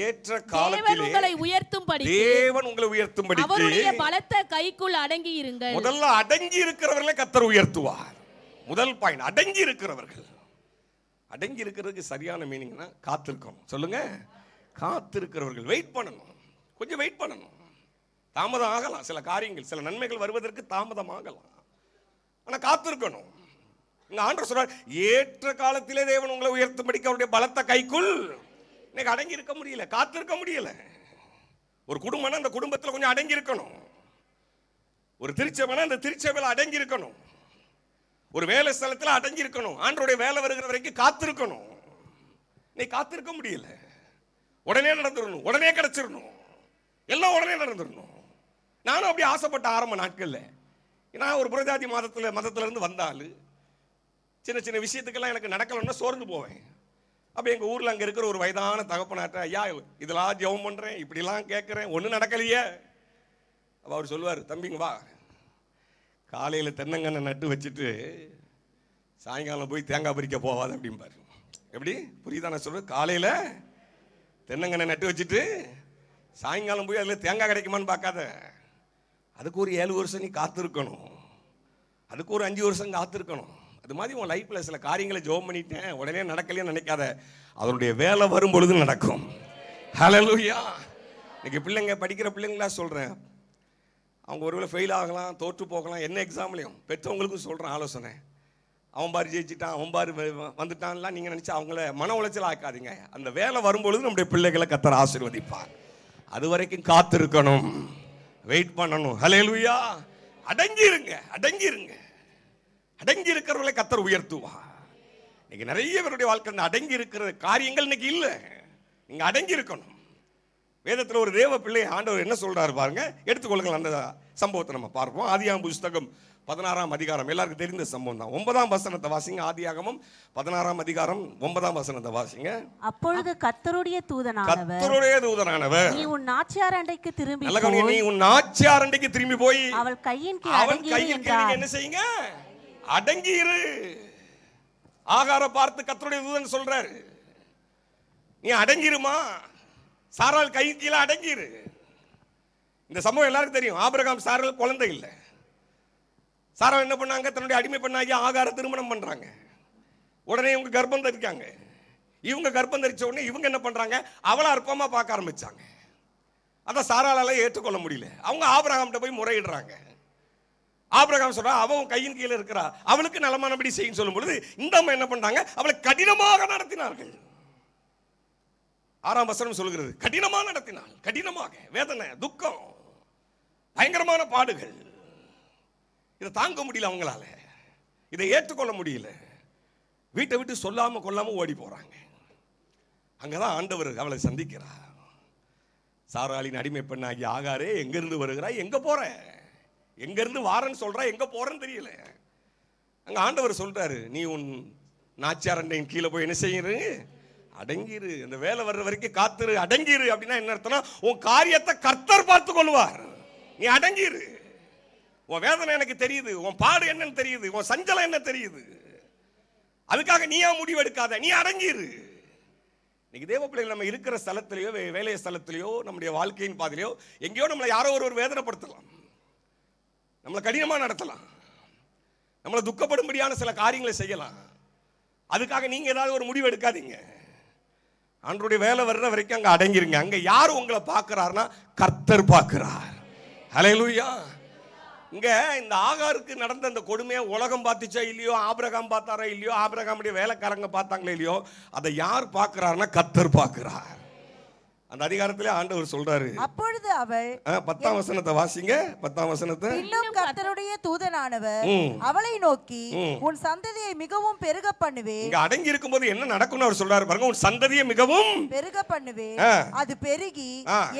ஏற்ற காலத்தில் உங்களை உயர்த்தும்படி தேவன் உங்களை உயர்த்தும்படி அவருடைய பலத்த கைக்குள் அடங்கி இருங்கள். முதல்ல அடங்கி இருக்கிறவர்களை கர்த்தர் உயர்த்துவார். முதல் பாயிண்ட், அடங்கி இருக்கிறவர்கள். அடங்கி இருக்கிறதுக்கு சரியான மீனிங்னா காத்திருக்கணும். சொல்லுங்க, காத்திருக்கிறவர்கள். வெயிட் பண்ணணும், கொஞ்சம் வெயிட் பண்ணணும். தாமதம் ஆகலாம், சில காரியங்கள், சில நன்மைகள் வருவதற்கு தாமதம் ஆகலாம், ஆனா காத்திருக்கணும். இங்க ஆண்டவர் சொல்றார், ஏற்ற காலத்திலே தேவன் உங்களை உயர்த்தும்படிக்கு அவருடைய பலத்த கைக்குள். இன்னைக்கு அடங்கி இருக்க முடியல, காத்திருக்க முடியல. ஒரு குடும்பம்னா அந்த குடும்பத்தில் கொஞ்சம் அடங்கி இருக்கணும். ஒரு திருச்சபைனா அந்த திருச்சபையில் அடங்கி இருக்கணும். ஒரு வேலை ஸ்தலத்தில் அடங்கி இருக்கணும். ஆண்டவருடைய வேலை வருகிற வரைக்கும் காத்திருக்கணும். நீ காத்திருக்க முடியல. உடனே நடந்துடணும், உடனே கிடைச்சிடணும், எல்லாம் உடனே நடந்துடணும். நானும் அப்படி ஆசைப்பட்ட ஆரம்ப நாட்கள்ல. நான் ஒரு புரஜாதி மதத்துல இருந்து வந்தாலும் சின்ன சின்ன விஷயத்துக்கெல்லாம் எனக்கு நடக்கலன்னா சோர்ந்து போவேன். அப்போ எங்கள் ஊரில் அங்கே இருக்கிற ஒரு வயதான தகப்பனாட்ட, ஐயா இதெல்லாம் ஜெபம் பண்ணுறேன், இப்படிலாம் கேட்குறேன், ஒன்றும் நடக்கலையே. அப்போ அவர் சொல்லுவார், தம்பிங்க வா, காலையில் தென்னங்கண்ணை நட்டு வச்சுட்டு சாயங்காலம் போய் தேங்காய் பறிக்க போவாது அப்படிம்பார். எப்படி புரியுதா நான் சொல்கிறேன்? காலையில் தென்னங்கண்ணை நட்டு வச்சுட்டு சாயங்காலம் போய் அதில் தேங்காய் கிடைக்குமான்னு பார்க்காத. அதுக்கு ஒரு 7 வருஷம் நீ காத்திருக்கணும், அதுக்கு ஒரு 5 வருஷம் காத்திருக்கணும். அது மாதிரி உன் லைஃப்பில் சில காரியங்களை ஜெபம் பண்ணிட்டேன், உடனே நடக்கலைன்னு நினைக்காத. அதனுடைய வேலை வரும் பொழுது நடக்கும். ஹல்லேலூயா. இன்னைக்கு பிள்ளைங்க, படிக்கிற பிள்ளைங்களா சொல்கிறேன், அவங்க ஒருவேளை ஃபெயில் ஆகலாம், தோற்று போகலாம். என்ன எக்ஸாம்லையும் பெற்றவங்களுக்கும் சொல்கிறேன் ஆலோசனை. அவன் பாரு ஜெயிச்சிட்டான், அவன் பாரு வந்துட்டான்லாம் நீங்கள் நினச்சா அவங்கள மன உளைச்சல் ஆக்காதீங்க. அந்த வேலை வரும்பொழுது நம்முடைய பிள்ளைகளை கர்த்தர் ஆசீர்வதிப்பார். அது வரைக்கும் காத்திருக்கணும், வெயிட் பண்ணணும். ஹல்லேலூயா. அடங்கி இருங்க, அடங்கி இருங்க. அடங்கி இருக்கிறவர்களை கர்த்தர் உயர்த்துவா. இன்னைக்கு நிறைய பேருடைய வாழ்க்கை அடங்கி இருக்கிற காரியங்கள் இன்னைக்கு இல்லை. நீங்க அடங்கி இருக்கணும். வேதத்தில் ஒரு தேவ பிள்ளை ஆண்டவர் என்ன சொல்றாரு பாருங்க, எடுத்துக்கொள்ளுங்கள். அந்த சம்பவத்தை நம்ம பார்ப்போம். ஆதியாகமம் புஸ்தகம் 16ஆம் அதிகாரம், எல்லாருக்கும் தெரிந்த சம்பவம் தான். 9ஆம் வசனத்தை வாசிங்க. ஆதியாகமம் 16ஆம் அதிகாரம் 9ஆம் வசனத்தை வாசிங்க. அப்பொழுது கர்த்தருடைய தூதனானவர், நீ உன் நாச்சியார் அண்டைக்கு திரும்பி போய், நீ உன் நாச்சியார் அண்டைக்கு திரும்பி போய் அவள் கையின் கீழ் என்ன செய்யுங்க, அடங்கி இரு. ஆகார பார்த்து கர்த்தருடைய தூதன் சொல்றாரு, நீ அடங்கிருமா, சாராள் கை கீழே அடங்கிரு. இந்த சம்பவம் எல்லாருக்கும் தெரியும். ஆபிரகாம் சாராள் குழந்தை இல்லை. சாராள் என்ன பண்ணாங்க, தன்னுடைய அடிமை பண்ணாகி ஆகார திருமணம் பண்றாங்க. உடனே இவங்க கர்ப்பம் தரிக்காங்க. இவங்க கர்ப்பம் தரிச்ச உடனே இவங்க என்ன பண்றாங்க, அவளை அற்பமா பார்க்க ஆரம்பிச்சாங்க. அதான் சாராளால ஏற்றுக்கொள்ள முடியல. அவங்க ஆபிரகாம்கிட்ட போய் முறையிடுறாங்க. ஆபிரகாம் சொல்றா, அவன் கையின் கீழே இருக்கிறா, அவளுக்கு நலமானபடி செய்யும் சொல்லும் பொழுது இந்த அம்மா என்ன பண்றாங்க, அவளை கடினமாக நடத்தினார்கள். 6ஆம் வசனம் சொல்கிறது, கடினமாக நடத்தினாள். கடினமாக, வேதனை, துக்கம், பயங்கரமான பாடுகள். இதை தாங்க முடியல அவங்களால, இதை ஏற்றுக்கொள்ள முடியல. வீட்டை விட்டு சொல்லாம கொள்ளாம ஓடி போறாங்க. அங்கதான் ஆண்டவர் அவளை சந்திக்கிறார். சாராளின் அடிமை பெண்ணாகி ஆகாரே, எங்கிருந்து வருகிறாய், எங்க போற, எங்க இருந்து வாரன்னு சொல்றா, எங்க போறன்னு தெரியல. அங்க ஆண்டவர் சொல்றாரு, நீ உன் நாச்சியார் அண்டையின் கீழே போய் என்ன செய்யுறு, அடங்கிரு. அந்த வேலை வர்ற வரைக்கும் காத்துரு, அடங்கிரு. அப்படின்னா என்ன அர்த்தம்னா, உன் காரியத்தை கர்த்தர் பார்த்து கொள்வார். நீ அடங்கிரு. உன் வேதனை எனக்கு தெரியுது, உன் பாடு என்னன்னு தெரியுது, உன் சஞ்சலம் என்ன தெரியுது. அதுக்காக நீயா முடிவு எடுக்காத, நீ அடங்கிரு. இன்னைக்கு தேவ பிள்ளைகள் நம்ம இருக்கிற ஸ்தலத்திலேயோ, வேலை ஸ்தலத்திலேயோ, நம்முடைய வாழ்க்கையின் பாதையிலையோ எங்கேயோ நம்மளை யாரோ ஒரு வேதனைப்படுத்தலாம், நம்மளை கடினமாக நடத்தலாம், நம்மளை துக்கப்படும்படியான சில காரியங்களை செய்யலாம். அதுக்காக நீங்க ஏதாவது ஒரு முடிவு எடுக்காதீங்க. ஆண்டவருடைய வேலை வர்ற வரைக்கும் அங்க அடங்கிருங்க. அங்க யார் உங்களை பார்க்கிறார்னா, கர்த்தர் பார்க்கிறார். ஹல்லேலூயா. இங்க இந்த ஆகாருக்கு நடந்த அந்த கொடுமையை உலகம் பார்த்துச்சா இல்லையோ, ஆபிரகாம் பார்த்தாரா இல்லையோ, ஆபிரகாமுடைய வேலைக்காரங்க பார்த்தாங்களே இல்லையோ, அதை யார் பார்க்கிறார்னா கர்த்தர் பார்க்கிறார். அந்த அதிகாரத்திலே ஆண்டவர் சொல்றாரு. அப்பொழுது அவள் 10ஆம் வசனத்தை வாசிங்க. 10ஆம் வசனத்தை. இன்னும் கர்த்தருடைய தூதனானவர் அவளை நோக்கி, உன் சந்ததியை மிகவும் பெருக பண்ணுவேன். இங்க அடங்கி இருக்கும்போது என்ன நடக்கும்னு அவர் சொல்றாரு பாருங்க. உன் சந்ததியை மிகவும் பெருக பண்ணுவேன், அது பெருகி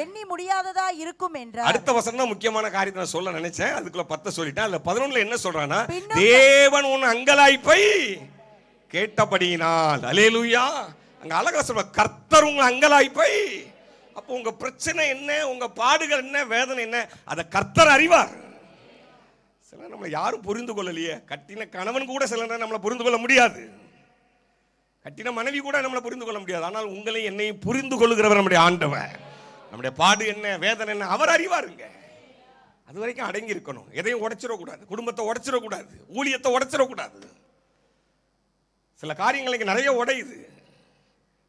எண்ணி முடியாததா இருக்கும் என்றார். அடுத்த வசனம் தான் முக்கியமான காரியத்தை நான் சொல்ல நினைச்சேன். அதுக்குள்ள 10 சொல்லிட்டேன். அதுல 11ல என்ன சொல்றானா, தேவன் உன் அங்கலாய்ப்பை கேட்டபடியினால். அல்லேலூயா. அங்க அழகா சொல்ற, கர்த்தர் உங்கள் அங்கலாய்ப்பை. அப்போ உங்க பிரச்சனை என்ன, உங்க பாடுகள் என்ன, வேதனை என்ன, அதை கர்த்தர் அறிவார். சில நம்மளை யாரும் புரிந்து கொள்ளலையே. கட்டின கணவன் கூட சில நேரம் நம்மளை புரிந்து கொள்ள முடியாது. கட்டின மனைவி கூட நம்மளை புரிந்து கொள்ள முடியாது. ஆனால் உங்களை என்னையும் புரிந்து கொள்ளுகிறவர் நம்முடைய ஆண்டவர். நம்முடைய பாடு என்ன, வேதனை என்ன, அவர் அறிவாருங்க. அது வரைக்கும் அடங்கி இருக்கணும். எதையும் உடைச்சிடக்கூடாது. குடும்பத்தை உடைச்சிடக்கூடாது. ஊழியத்தை உடைச்சிடக்கூடாது. சில காரியங்களுக்கு நிறைய உடையுது.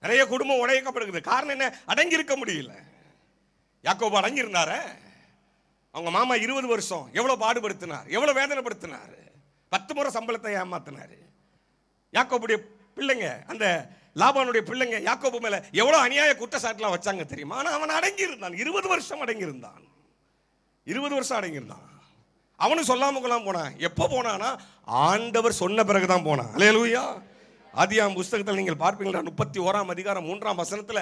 நிறைய குடும்பம் உடைக்கப்படுகிறது. காரணம் என்ன? அடங்கி இருக்க முடியல. யாக்கோபு அடங்கி இருந்தார. அவங்க மாமா 20 வருஷம் எவ்வளவு பாடுபடுத்தினார், எவ்வளவு வேதனைப்படுத்தினார். 10 முறை சம்பளத்தை ஏமாத்தினார். யாக்கோபுடைய பிள்ளைங்க, அந்த லாபானுடைய பிள்ளைங்க யாக்கோபு மேல எவ்வளவு அநியாய குற்றச்சாட்டுலாம் வச்சாங்க தெரியுமா? ஆனா அவன் அடங்கி இருந்தான். 20 வருஷம் அடங்கி இருந்தான். 20 வருஷம் அடங்கி இருந்தான். அவனு சொல்லாம கொள்ளாம போனான். எப்போ போனானா, ஆண்டவர் சொன்ன பிறகுதான் போனான். அல்லேலூயா. ஆதியாகமம் புத்தகத்தில் நீங்கள் பார்ப்பீங்களா, 31ஆம் அதிகாரம் 3ஆம் வசனத்துல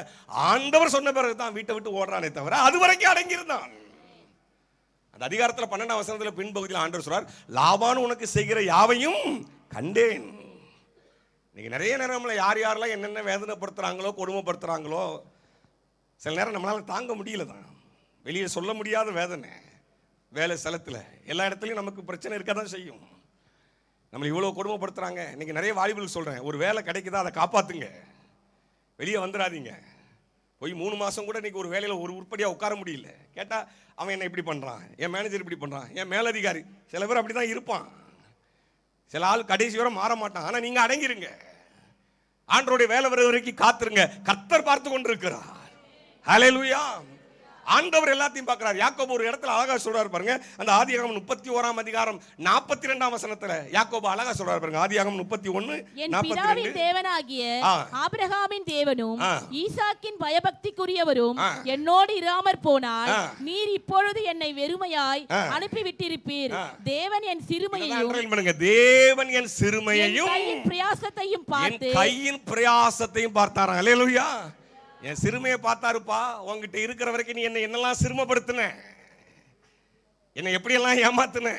ஆண்டவர் சொன்ன பிறகுதான் வீட்டை விட்டு ஓடுறானே தவிர அது வரைக்கும் அடங்கி இருந்தான். அந்த அதிகாரத்தில் 12ஆம் வசனத்துல பின்பகுதியில் ஆண்டவர் சொல்றார், லாபான் உனக்கு செய்கிற யாவையும் கண்டேன். இன்னைக்கு நிறைய நேரம்ல யார் யாரெல்லாம் என்னென்ன வேதனைப்படுத்துறாங்களோ, கொடுமைப்படுத்துறாங்களோ, சில நேரம் நம்மளால தாங்க முடியல தான். வெளியே சொல்ல முடியாத வேதனை. வேலை ஸ்தலத்தில் எல்லா இடத்துலையும் நமக்கு பிரச்சனை இருக்க தான் செய்யும். நம்மளை இவ்வளோ கொடுமைப்படுத்துறாங்க. இன்னைக்கு நிறைய வாலிபர்கள் சொல்கிறேன், ஒரு வேலை கிடைக்குதா அதை காப்பாற்றுங்க, வெளியே வந்துடாதீங்க. போய் 3 மாதம் கூட இன்னைக்கு ஒரு வேலையில் ஒரு உருப்படியாக உட்கார முடியல. கேட்டால் அவன் என்ன இப்படி பண்ணுறான், என் மேனேஜர் இப்படி பண்ணுறான், என் மேலதிகாரி. சில பேர் அப்படி தான் இருப்பான். சில ஆள் கடைசி வரை மாற மாட்டான். ஆனால் நீங்கள் அடங்கிருங்க. ஆண்டவருடைய வேலை வர வரைக்கும் காத்துருங்க. கர்த்தர் பார்த்து கொண்டு இருக்கிறார். ஹல்லேலூயா. ஆண்டவர் எல்லாத்தையும் பார்க்கிறார். யாக்கோபு ஒரு இடத்துல அழகா சொல்றாரு பாருங்க. அந்த ஆதியாகமம் 31ஆம் அதிகாரம் 42ஆம் வசனத்துல யாக்கோபு அழகா சொல்றாரு பாருங்க. ஆதியாகமம் 31 என் பிதாவின் தேவனாகிய ஆபிரகாமின் தேவனும் ஈசாக்கின் பயபக்திக்குரியவரும் என்னோடு இராமற் போனால் நீர் இப்பொழுது என்னை வெறுமையாய் அனுப்பி விட்டிருப்பீர். தேவன் என் சிறுமையையும் தேவன் என் சிறுமையையும் கையின் பிரயாசத்தையும் பார்த்து கையின் பிரயாசத்தையும் பார்த்தாராம். அல்லேலூயா. என் சிறுமையை பார்த்தாருப்பா. உங்ககிட்ட இருக்கிற வரைக்கும் நீ என்னெல்லாம் சிறுமைப்படுத்தின, என்னை எப்படியெல்லாம் ஏமாத்தின,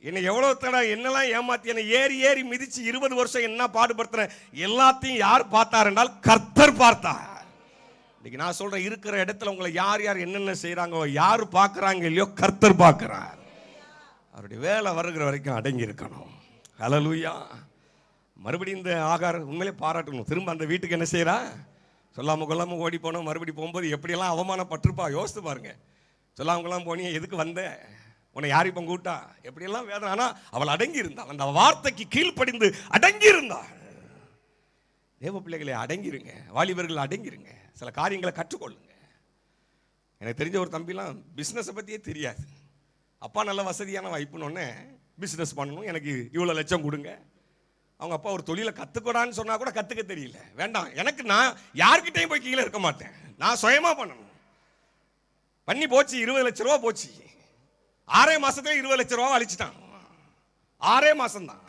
என்னை எவ்வளவு தடவை என்னெல்லாம் ஏமாத்தி, என்னை ஏறி ஏறி மிதிச்சு 20 வருஷம் என்ன பாடுபடுத்தின, எல்லாத்தையும் யார் பார்த்தார் என்றால் கர்த்தர் பார்த்தார். இன்னைக்கு நான் சொல்றேன், இருக்கிற இடத்துல உங்களை யார் யார் என்னென்ன செய்யறாங்க, யார் பார்க்கறாங்க இல்லையோ கர்த்தர் பார்க்கிறார். அவருடைய வேலை வருகிற வரைக்கும் அடங்கி இருக்கணும். ஹல்லேலூயா. மறுபடியும் இந்த ஆகார் உண்மையிலே பாராட்டணும். திரும்ப அந்த வீட்டுக்கு என்ன செய்யறா, சொல்லாம கொள்ளாம ஓடி போனோம். மறுபடியும் போகும்போது எப்படியெல்லாம் அவமானப்பட்டிருப்பா யோசித்து பாருங்க. சொல்லாம கொள்ளாம போனியே, எதுக்கு வந்த, உன்னை யார் இப்போ கூட்டா, எப்படியெல்லாம் வேதனை. ஆனா அவள் அடங்கி இருந்தாள். அந்த வார்த்தைக்கு கீழ்ப்படிந்து அடங்கி இருந்தாள். தேவ பிள்ளைகளை அடங்கிருங்க. வாலிபர்கள் அடங்கிருங்க. சில காரியங்களை கற்றுக்கொள்ளுங்க. எனக்கு தெரிஞ்ச ஒரு தம்பிலாம் பிஸ்னஸை பற்றியே தெரியாது. அப்பா நல்ல வசதியான வாய்ப்புன்னு பிஸ்னஸ் பண்ணணும், எனக்கு இவ்வளோ லட்சம் கொடுங்க. அவங்க அப்பா ஒரு தொழிலை கற்றுக்கூடான்னு சொன்னா கூட கற்றுக்க தெரியல. வேண்டாம், எனக்கு நான் யார்கிட்டையும் போய் கீழே இருக்க மாட்டேன், நான் சுயமா பண்ணணும். பண்ணி போச்சு, 20 லட்ச ரூபா போச்சு. 6 மாசத்துல 20 லட்ச ரூபா அழிச்சிட்டான். 6 மாசம் தான்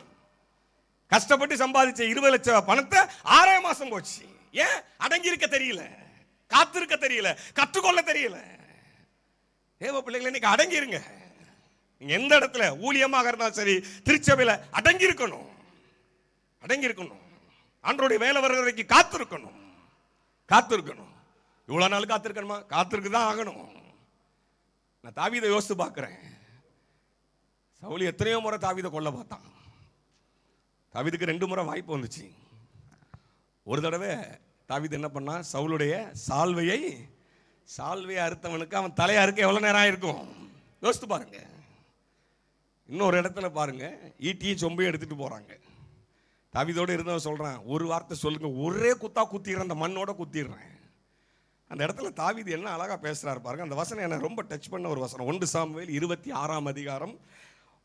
கஷ்டப்பட்டு சம்பாதிச்ச 20 லட்சம் பணத்தை 6 மாசம் போச்சு. ஏன்? அடங்கி இருக்க தெரியல, காத்திருக்க தெரியல, கற்றுக்கொள்ள தெரியல. தேவ பிள்ளைகளை இன்னைக்கு அடங்கி இருங்க. நீங்க எந்த இடத்துல ஊழியமாக இருந்தாலும் சரி, திருச்சபையில அடங்கி இருக்கணும். அடங்கி இருக்கணும். ஆண்டவருடைய வேலை வர்ற வரைக்கும் காத்திருக்கணும். காத்திருக்கணும். இவ்வளவு நாள் காத்திருக்கணுமா? காத்திருக்கு தான் ஆகணும். நான் தாவீதை யோசித்து பார்க்கிறேன். சவுல் எத்தனையோ முறை தாவீதை கொல்ல பார்த்தான். தாவீதுக்கு 2 முறை வாய்ப்பு வந்துச்சு. ஒரு தடவை தாவீது என்ன பண்ணா, சவுலுடைய சால்வையை அறுத்தவனுக்கு அவன் தலையை அறுக்க எவ்வளவு நேரம் ஆயிருக்கும் யோசித்து பாருங்க. இன்னொரு இடத்துல பாருங்க, ஈட்டியும் சொம்பையும் எடுத்துட்டு போறாங்க. தாவீதோடு இருந்தவன் சொல்றான், ஒரு வார்த்தை சொல்லுங்க, ஒரே குத்தா குத்திடுறேன், அந்த மண்ணோட குத்திடுறேன். அந்த இடத்துல தாவீது என்ன அழகா பேசுறாரு பாருங்க. அந்த வசனம் என்ன ரொம்ப டச் பண்ண ஒரு வசனம். 1 சாமுவேல் 26ஆம் அதிகாரம்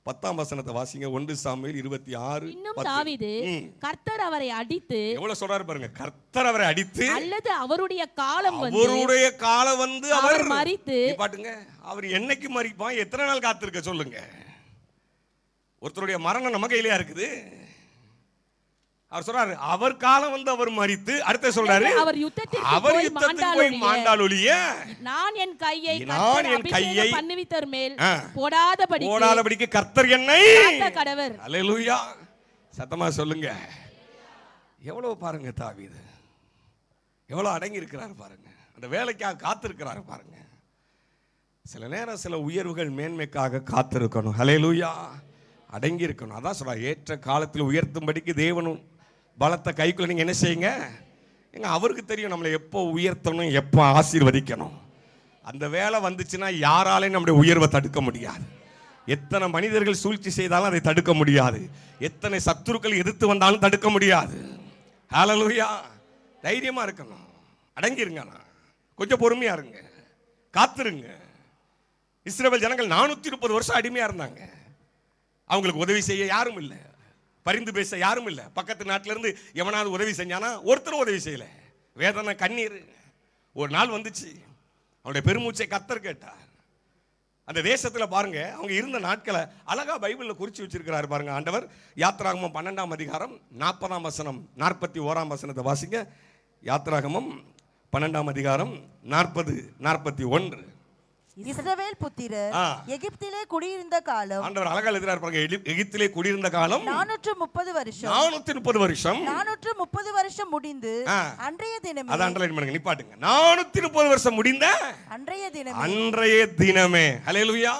10ஆம் வசனத்தை வாசிங்க. 1 சாமுவேல் 26. இன்னும் தாவீது கர்த்தர் அவரை அடித்து, எவ்வளவு சொல்றாரு பாருங்க, கர்த்தர் அவரை அடித்து அல்லது அவருடைய காலம் வந்து அவர் மரித்து. பாட்டுங்க, அவர் என்னைக்கு மரிப்பான், எத்தனை நாள் காத்திருக்க சொல்லுங்க. ஒருத்தருடைய மரணம் நம்ம கையிலயா இருக்குது. அவர் சொல்றாரு அவர் காலம் வந்து அவர் மரித்து, அடுத்த சொல்றாரு அவர் யுத்தத்துக்கு போய் மாண்டால் ஒழிய நான் என் கையை பண்ணுவித்தர் மேல் போடாதபடிக்கு கர்த்தர் என்னை கடவர். அல்லேலூயா, சத்தமா சொல்லுங்க. எவ்வளவு பாருங்க தாவீது எவ்வளவு அடங்கி இருக்கிறார் பாருங்க, அந்த வேலைக்காக காத்திருக்கிறார் பாருங்க. சில நேரம் சில உயர்வுகள் மேன்மைக்காக காத்திருக்கணும். அல்லேலூயா, அடங்கி இருக்கணும். அதான் சொல்றார், ஏற்ற காலத்தில் உயர்த்தும்படிக்கு தேவனும் பலத்த கைக்குள்ள நீங்க என்ன செய்யுங்க. எங்க அவருக்கு தெரியும் நம்மளை எப்போ உயர்த்தணும், எப்போ ஆசீர்வதிக்கணும். அந்த வேலை வந்துச்சுன்னா யாராலையும் நம்முடைய உயர்வை தடுக்க முடியாது. எத்தனை மனிதர்கள் சூழ்ச்சி செய்தாலும் அதை தடுக்க முடியாது. எத்தனை சத்துருக்கள் எதிர்த்து வந்தாலும் தடுக்க முடியாது. ஹல்லேலூயா, தைரியமா இருக்கணும், அடங்கிருங்க, கொஞ்சம் பொறுமையா இருங்க, காத்திருங்க. இஸ்ரவேல் ஜனங்கள் 430 வருஷம் அடிமையா இருந்தாங்க. அவங்களுக்கு உதவி செய்ய யாரும் இல்லை, பரிந்து பேச யாரும் இல்லை. பக்கத்து நாட்டில இருந்து எவனாவது உதவி செஞ்சானா ஒருத்தரும் உதவி செய்யல. வேதனை, கண்ணீர். ஒரு நாள் வந்துச்சு, அவருடைய பெருமூச்சை கர்த்தர் கேட்டார். அந்த தேசத்துல பாருங்க, அவங்க இருந்த நாட்களை அழகா பைபிள்ல குறிச்சு வச்சிருக்கிறாரு பாருங்க ஆண்டவர். யாத்திராகமம் 12ஆம் அதிகாரம் 40ஆம் வசனம் 41ஆம் வசனத்தை வாசிங்க. யாத்திராகமம் 12ஆம் அதிகாரம் 40, 41. இஸ்ரவேல் புத்திரர் எகிப்திலே குடியிருந்த காலம், ஆண்டவர் அழகா எழுதுறார் பாருங்க, எகிப்திலே குடியிருந்த காலம் 430 வருஷம். 430 வருஷம். 430 வருஷம் முடிந்து அன்றைய தினமே, அத அண்டர்லைன் பண்ணுங்க, நிப்பாட்டுங்க. 430 வருஷம் முடிந்த அன்றைய தினமே. ஹல்லேலூயா.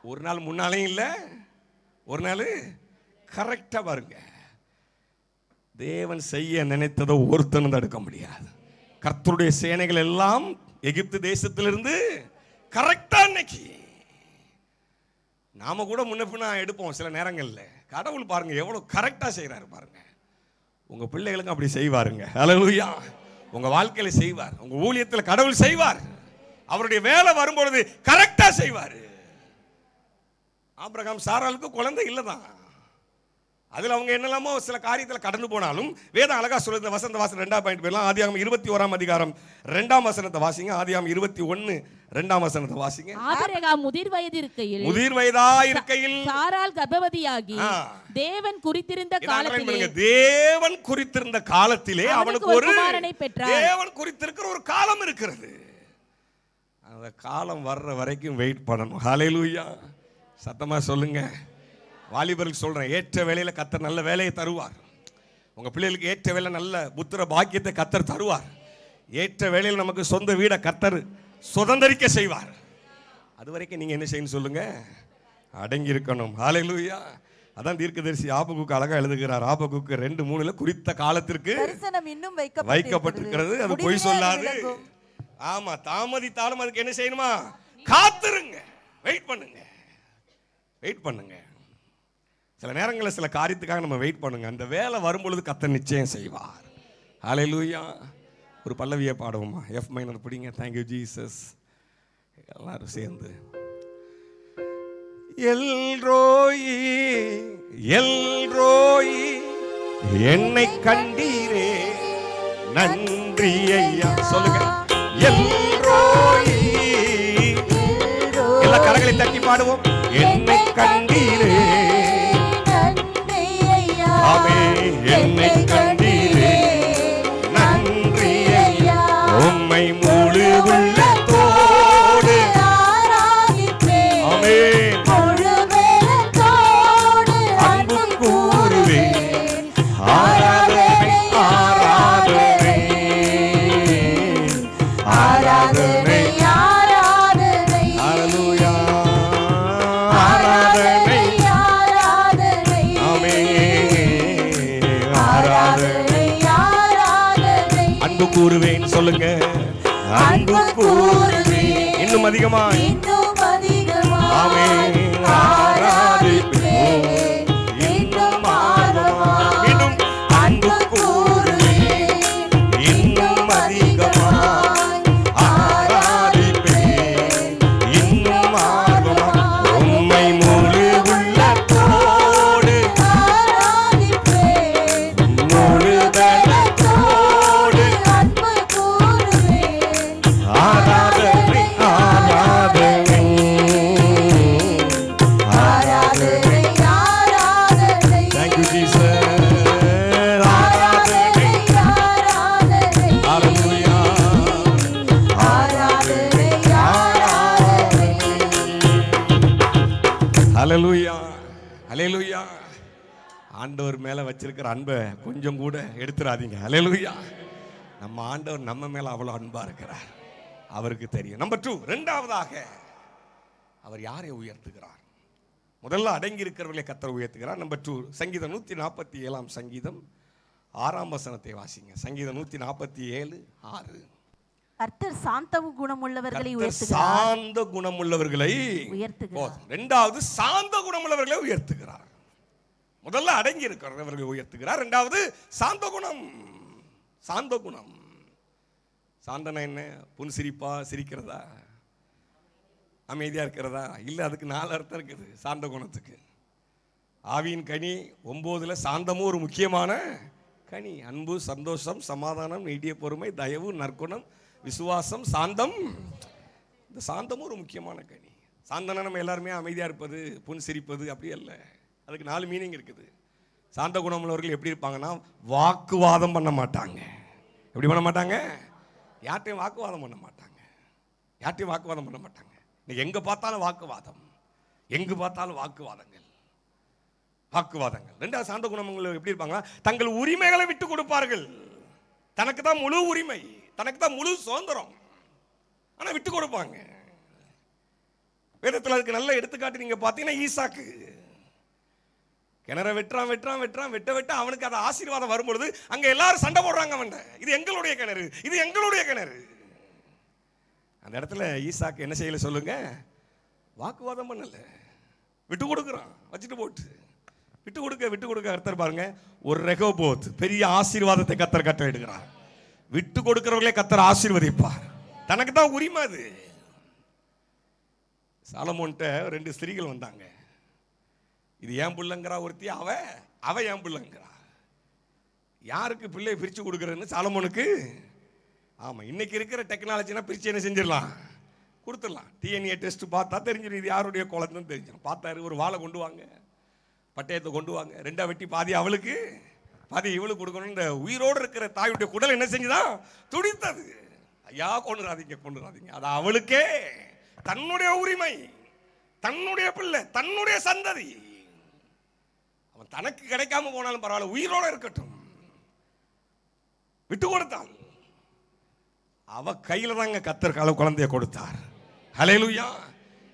ஒரு நாள் முன்னாலேயும் இல்ல, ஒரு நாள் கரெக்டா பாருங்க. தேவன் செய்ய நினைத்ததை ஒருத்தனும் தடுக்க முடியாது. கர்த்தருடைய சேனைகள் எல்லாம் எகிப்து தேசத்திலிருந்து கரெக்டா அன்னைக்கு. நாம கூட முன்ன பின்ன எடுப்போம் சில நேரங்கள்ல. கடவுள் பாருங்க எவ்வளவு கரெக்டா செய்யறாரு பாருங்க. உங்க பிள்ளைகளுக்கு அப்படி செய்வாருங்க. ஹல்லேலூயா. உங்க வாழ்க்கையில செய்வார், உங்க ஊழியத்தில் கடவுள் செய்வார். அவருடைய வேலை வரும்பொழுது கரெக்டா செய்வார். ஆபிரகாம் சாராளுக்கு குழந்தை இல்லதான், அதுல அவங்க என்னெல்லாமோ சில காரியத்தில் கடந்து போனாலும் வேதம் அழகா சொல்லுது. வசந்த வாசம் 2ஆம் பாயிண்ட் போயிடலாம். ஆதியாகமம் 21ஆம் அதிகாரம் 2ஆம் வசனத்தை வாசிங்க. ஆதியாகமம் 21 2ஆம் வசனத்தை வாசிங்க. ஆபிரகாம் முதிர் வயதா இருக்கையில் சாராள் கர்ப்பவதியாகி தேவன் குறித்திருந்த காலத்திலே அவனுக்கு ஒரு குமாரனை பெற்றார். தேவன் குறித்திருக்கிற ஒரு காலம் இருக்கிறது. அந்த காலம் வர்ற வரைக்கும் வெயிட் பண்ணணும். ஹல்லேலூயா, சத்தமா சொல்லுங்க. வாலிபர்களுக்கு சொல்றேன், ஏற்ற வேலையில கர்த்தர் நல்ல வேலையை தருவார். உங்க பிள்ளைகளுக்கு ஏற்ற வேலை நல்ல புத்திர பாக்கியத்தை கர்த்தர் தருவார். ஏற்ற வேலையில் நமக்கு சொந்த வீடை கர்த்தர் சுதந்திரிக்க செய்வார். அது வரைக்கும் நீங்க என்ன செய்யணும் சொல்லுங்க, அடங்கி இருக்கணும். ஹல்லேலூயா. அதான் தீர்க்கதரிசி ஆபகுக்கு அழகா எழுதுகிறார். ஆபகுக்கு 2:3 குறித்த காலத்திற்கு இன்னும் வைக்கப்பட்டிருக்கிறது, அது பொய் சொல்லாது. ஆமா, தாமதித்தாலும் அதுக்கு என்ன செய்யணுமா, காத்திருங்க, வெயிட் பண்ணுங்க, வெயிட் பண்ணுங்க. சில நேரங்களில் சில காரியத்துக்காக நம்ம வெயிட் பண்ணுங்க. அந்த வேலை வரும்பொழுது கர்த்தர் நிச்சயம் செய்வார். ஹல்லேலூயா. ஒரு பல்லவியை பாடுவோமா? F மைனர் பிடிங்க. Thank you Jesus. எல்லாரும் சேர்ந்து எல்ரோயி எல்ரோயி என்னை கண்டீரே நன்றி ஐயா. சொல்லுங்க, எல்ரோயி. எல்லா கரங்களை தட்டி பாடுவோம். என்னை கண்டீரே, ஆமே, என்னை கண்டீரே நன்றி ஐயா. உம்மை முழு உள்ளத்தோடு ஆராதிப்பேன், ஆமே, முழு பலத்தோடு அன்பு கூறுவேன். ஆராதனை ஆராதனை ஆராதனை ஆராதனை. ஹல்லேலூயா. ஆராதனை ஆராதனை, ஆமே, ஆராதனை ஆராதனை. அன்பு கூறுவேன். சொல்லுங்க, அன்பு கூறுவேன். இன்னும் அதிகமாய், இன்னும் அதிகமாய், ஆமே, ஆராதிப்பேன். இன்னும் ஆர்வமாய், இன்னும் அன்பு கூறுவேன். இன்னும் அதிகமாய் ஆராதிப்பேன். இன்னும் ஆர்வமாய் உம்மை முழு ஹல்லேலூயா, ஹல்லேலூயா. ஆண்டவர் மேல வச்சிருக்கிற அன்பை கொஞ்சம் கூட எடுத்துறாதீங்க. ஹல்லேலூயா. நம்ம ஆண்டவர் நம்ம மேல அவ்வளவு அன்பா இருக்கிறார், அவருக்கு தெரியும். நம்பர் 2, இரண்டாவதாக அவர் யாரை உயர்த்துகிறார்? முதல்ல அடங்கி இருக்கிறவர்களை கர்த்தர் உயர்த்துகிறார். நம்பர் 2, சங்கீதம் 147 சங்கீதம் 6 வசனத்தை வாசிங்க. சங்கீதம் 147:6. கர்த்தர் சாந்த குணமுள்ளவர்களை உயர்த்துகிறார். சாந்த குணமுள்ளவர்களை உயர்த்துகிறார். இரண்டாவது சாந்த குணமுள்ளவர்களை உயர்த்துகிறார். முதல்ல அடங்கி இருக்கிறவர்களை உயர்த்துகிறார். இரண்டாவது சாந்த குணம். சாந்த குணம். சாந்தனா என்ன? புன்சிரிப்பா சிரிக்கிறதா, அமைதியா இருக்கிறதா? இல்ல, அதுக்கு 4 அர்த்தம் இருக்குது சாந்த குணத்துக்கு. ஆவியின் கனி 9ல் சாந்தமும் ஒரு முக்கியமான கனி. அன்பு, சந்தோஷம், சமாதானம், நீடிய பொறுமை, தயவு, நற்குணம், விசுவாசம், சாந்தம். இந்த சாந்தமும் ஒரு முக்கியமான கனி. சாந்தனா நம்ம எல்லாருமே அமைதியா இருப்பது, புன்சிரிப்பது அப்படி அல்ல. அதுக்கு 4 மீனிங் இருக்குது. சாந்த குணமுள்ளவர்கள் எப்படி இருப்பாங்கன்னா, வாக்குவாதம் பண்ண மாட்டாங்க. எப்படி பண்ண மாட்டாங்க? யார்ட்டையும் வாக்குவாதம் பண்ண மாட்டாங்க. யார்ட்டையும் வாக்குவாதம் பண்ண மாட்டாங்க. இன்னைக்கு எங்க பார்த்தாலும் வாக்குவாதம், எங்கு பார்த்தாலும் வாக்குவாதங்கள், வாக்குவாதங்கள். ரெண்டாவது சாந்த குணமுள்ளவர்கள் எப்படி இருப்பாங்கன்னா, தங்கள் உரிமைகளை விட்டு கொடுப்பார்கள். தனக்கு தான் முழு உரிமை, தனக்கு தான் முழு சுதந்திரம், ஆனா விட்டு கொடுப்பாங்க. வேதத்தில் அதுக்கு நல்ல எடுத்துக்காட்டு நீங்க பார்த்தீங்கன்னா, ஈசாக்கு கிணற வெட்டுறான் வெட்டுறான் வெட்டுறான், வெட்ட வெட்ட அவனுக்கு அது ஆசீர்வாதம் வரும்பொழுது அங்க எல்லாரும் சண்டை போடுறாங்க. அவன், இது எங்களுடைய கிணறு, இது எங்களுடைய கிணறு. அந்த இடத்துல ஈசாக்கு என்ன செய்யல சொல்லுங்க? வாக்குவாதம் பண்ணல, விட்டு கொடுக்குறான். வச்சுட்டு போட்டு விட்டு கொடுக்க விட்டு கொடுக்க கர்த்தர் பாருங்க, ஒரு ரெகோபோத் பெரிய ஆசீர்வாதத்தை கர்த்தர் கட்ட எடுக்கிறார். விட்டு கொடுக்கிறவர்களே கர்த்தர் ஆசீர்வதிப்பார். தனக்கு தான் உரிமை. அது சாலமோன்ட்ட 2 ஸ்திரீகள் வந்தாங்க. இது ஏன் பிள்ளைங்கிறா ஒருத்தி, அவ ஏன் பிள்ளைங்கிறா. யாருக்கு பிள்ளையை பிரிச்சு கொடுக்கறதுன்னு சாலமோனுக்கு. ஆமா, இன்னைக்கு இருக்கிற டெக்னாலஜினா பிரிச்சு என்ன செஞ்சிடலாம், கொடுத்துடலாம். டிஎன்ஏ டெஸ்ட் பார்த்தா தெரிஞ்சிடும் இது யாருடைய குழந்தைன்னு தெரிஞ்சிடும். பார்த்தாரு, ஒரு வாழை கொண்டு வாங்க, பட்டயத்தை கொண்டு வாங்க, 2 வெட்டி பாதி அவளுக்கு பாதி இவளுக்கு கொடுக்கணும். இந்த உயிரோடு இருக்கிற தாயுடைய குடல் என்ன செஞ்சுதான் துடித்தது. ஐயா, கொண்டுறாதீங்க கொண்டுறாதீங்க, அது அவளுக்கே தன்னுடைய உரிமை, தன்னுடைய பிள்ளை, தன்னுடைய சந்ததி. அவன் தனக்கு கிடைக்காம போனாலும் பரவாயில்ல, உயிரோட இருக்கட்டும். விட்டு கொடுத்தாள். அவ கையில தாங்க கர்த்தர் குழந்தைய கொடுத்தார். ஹல்லேலூயா.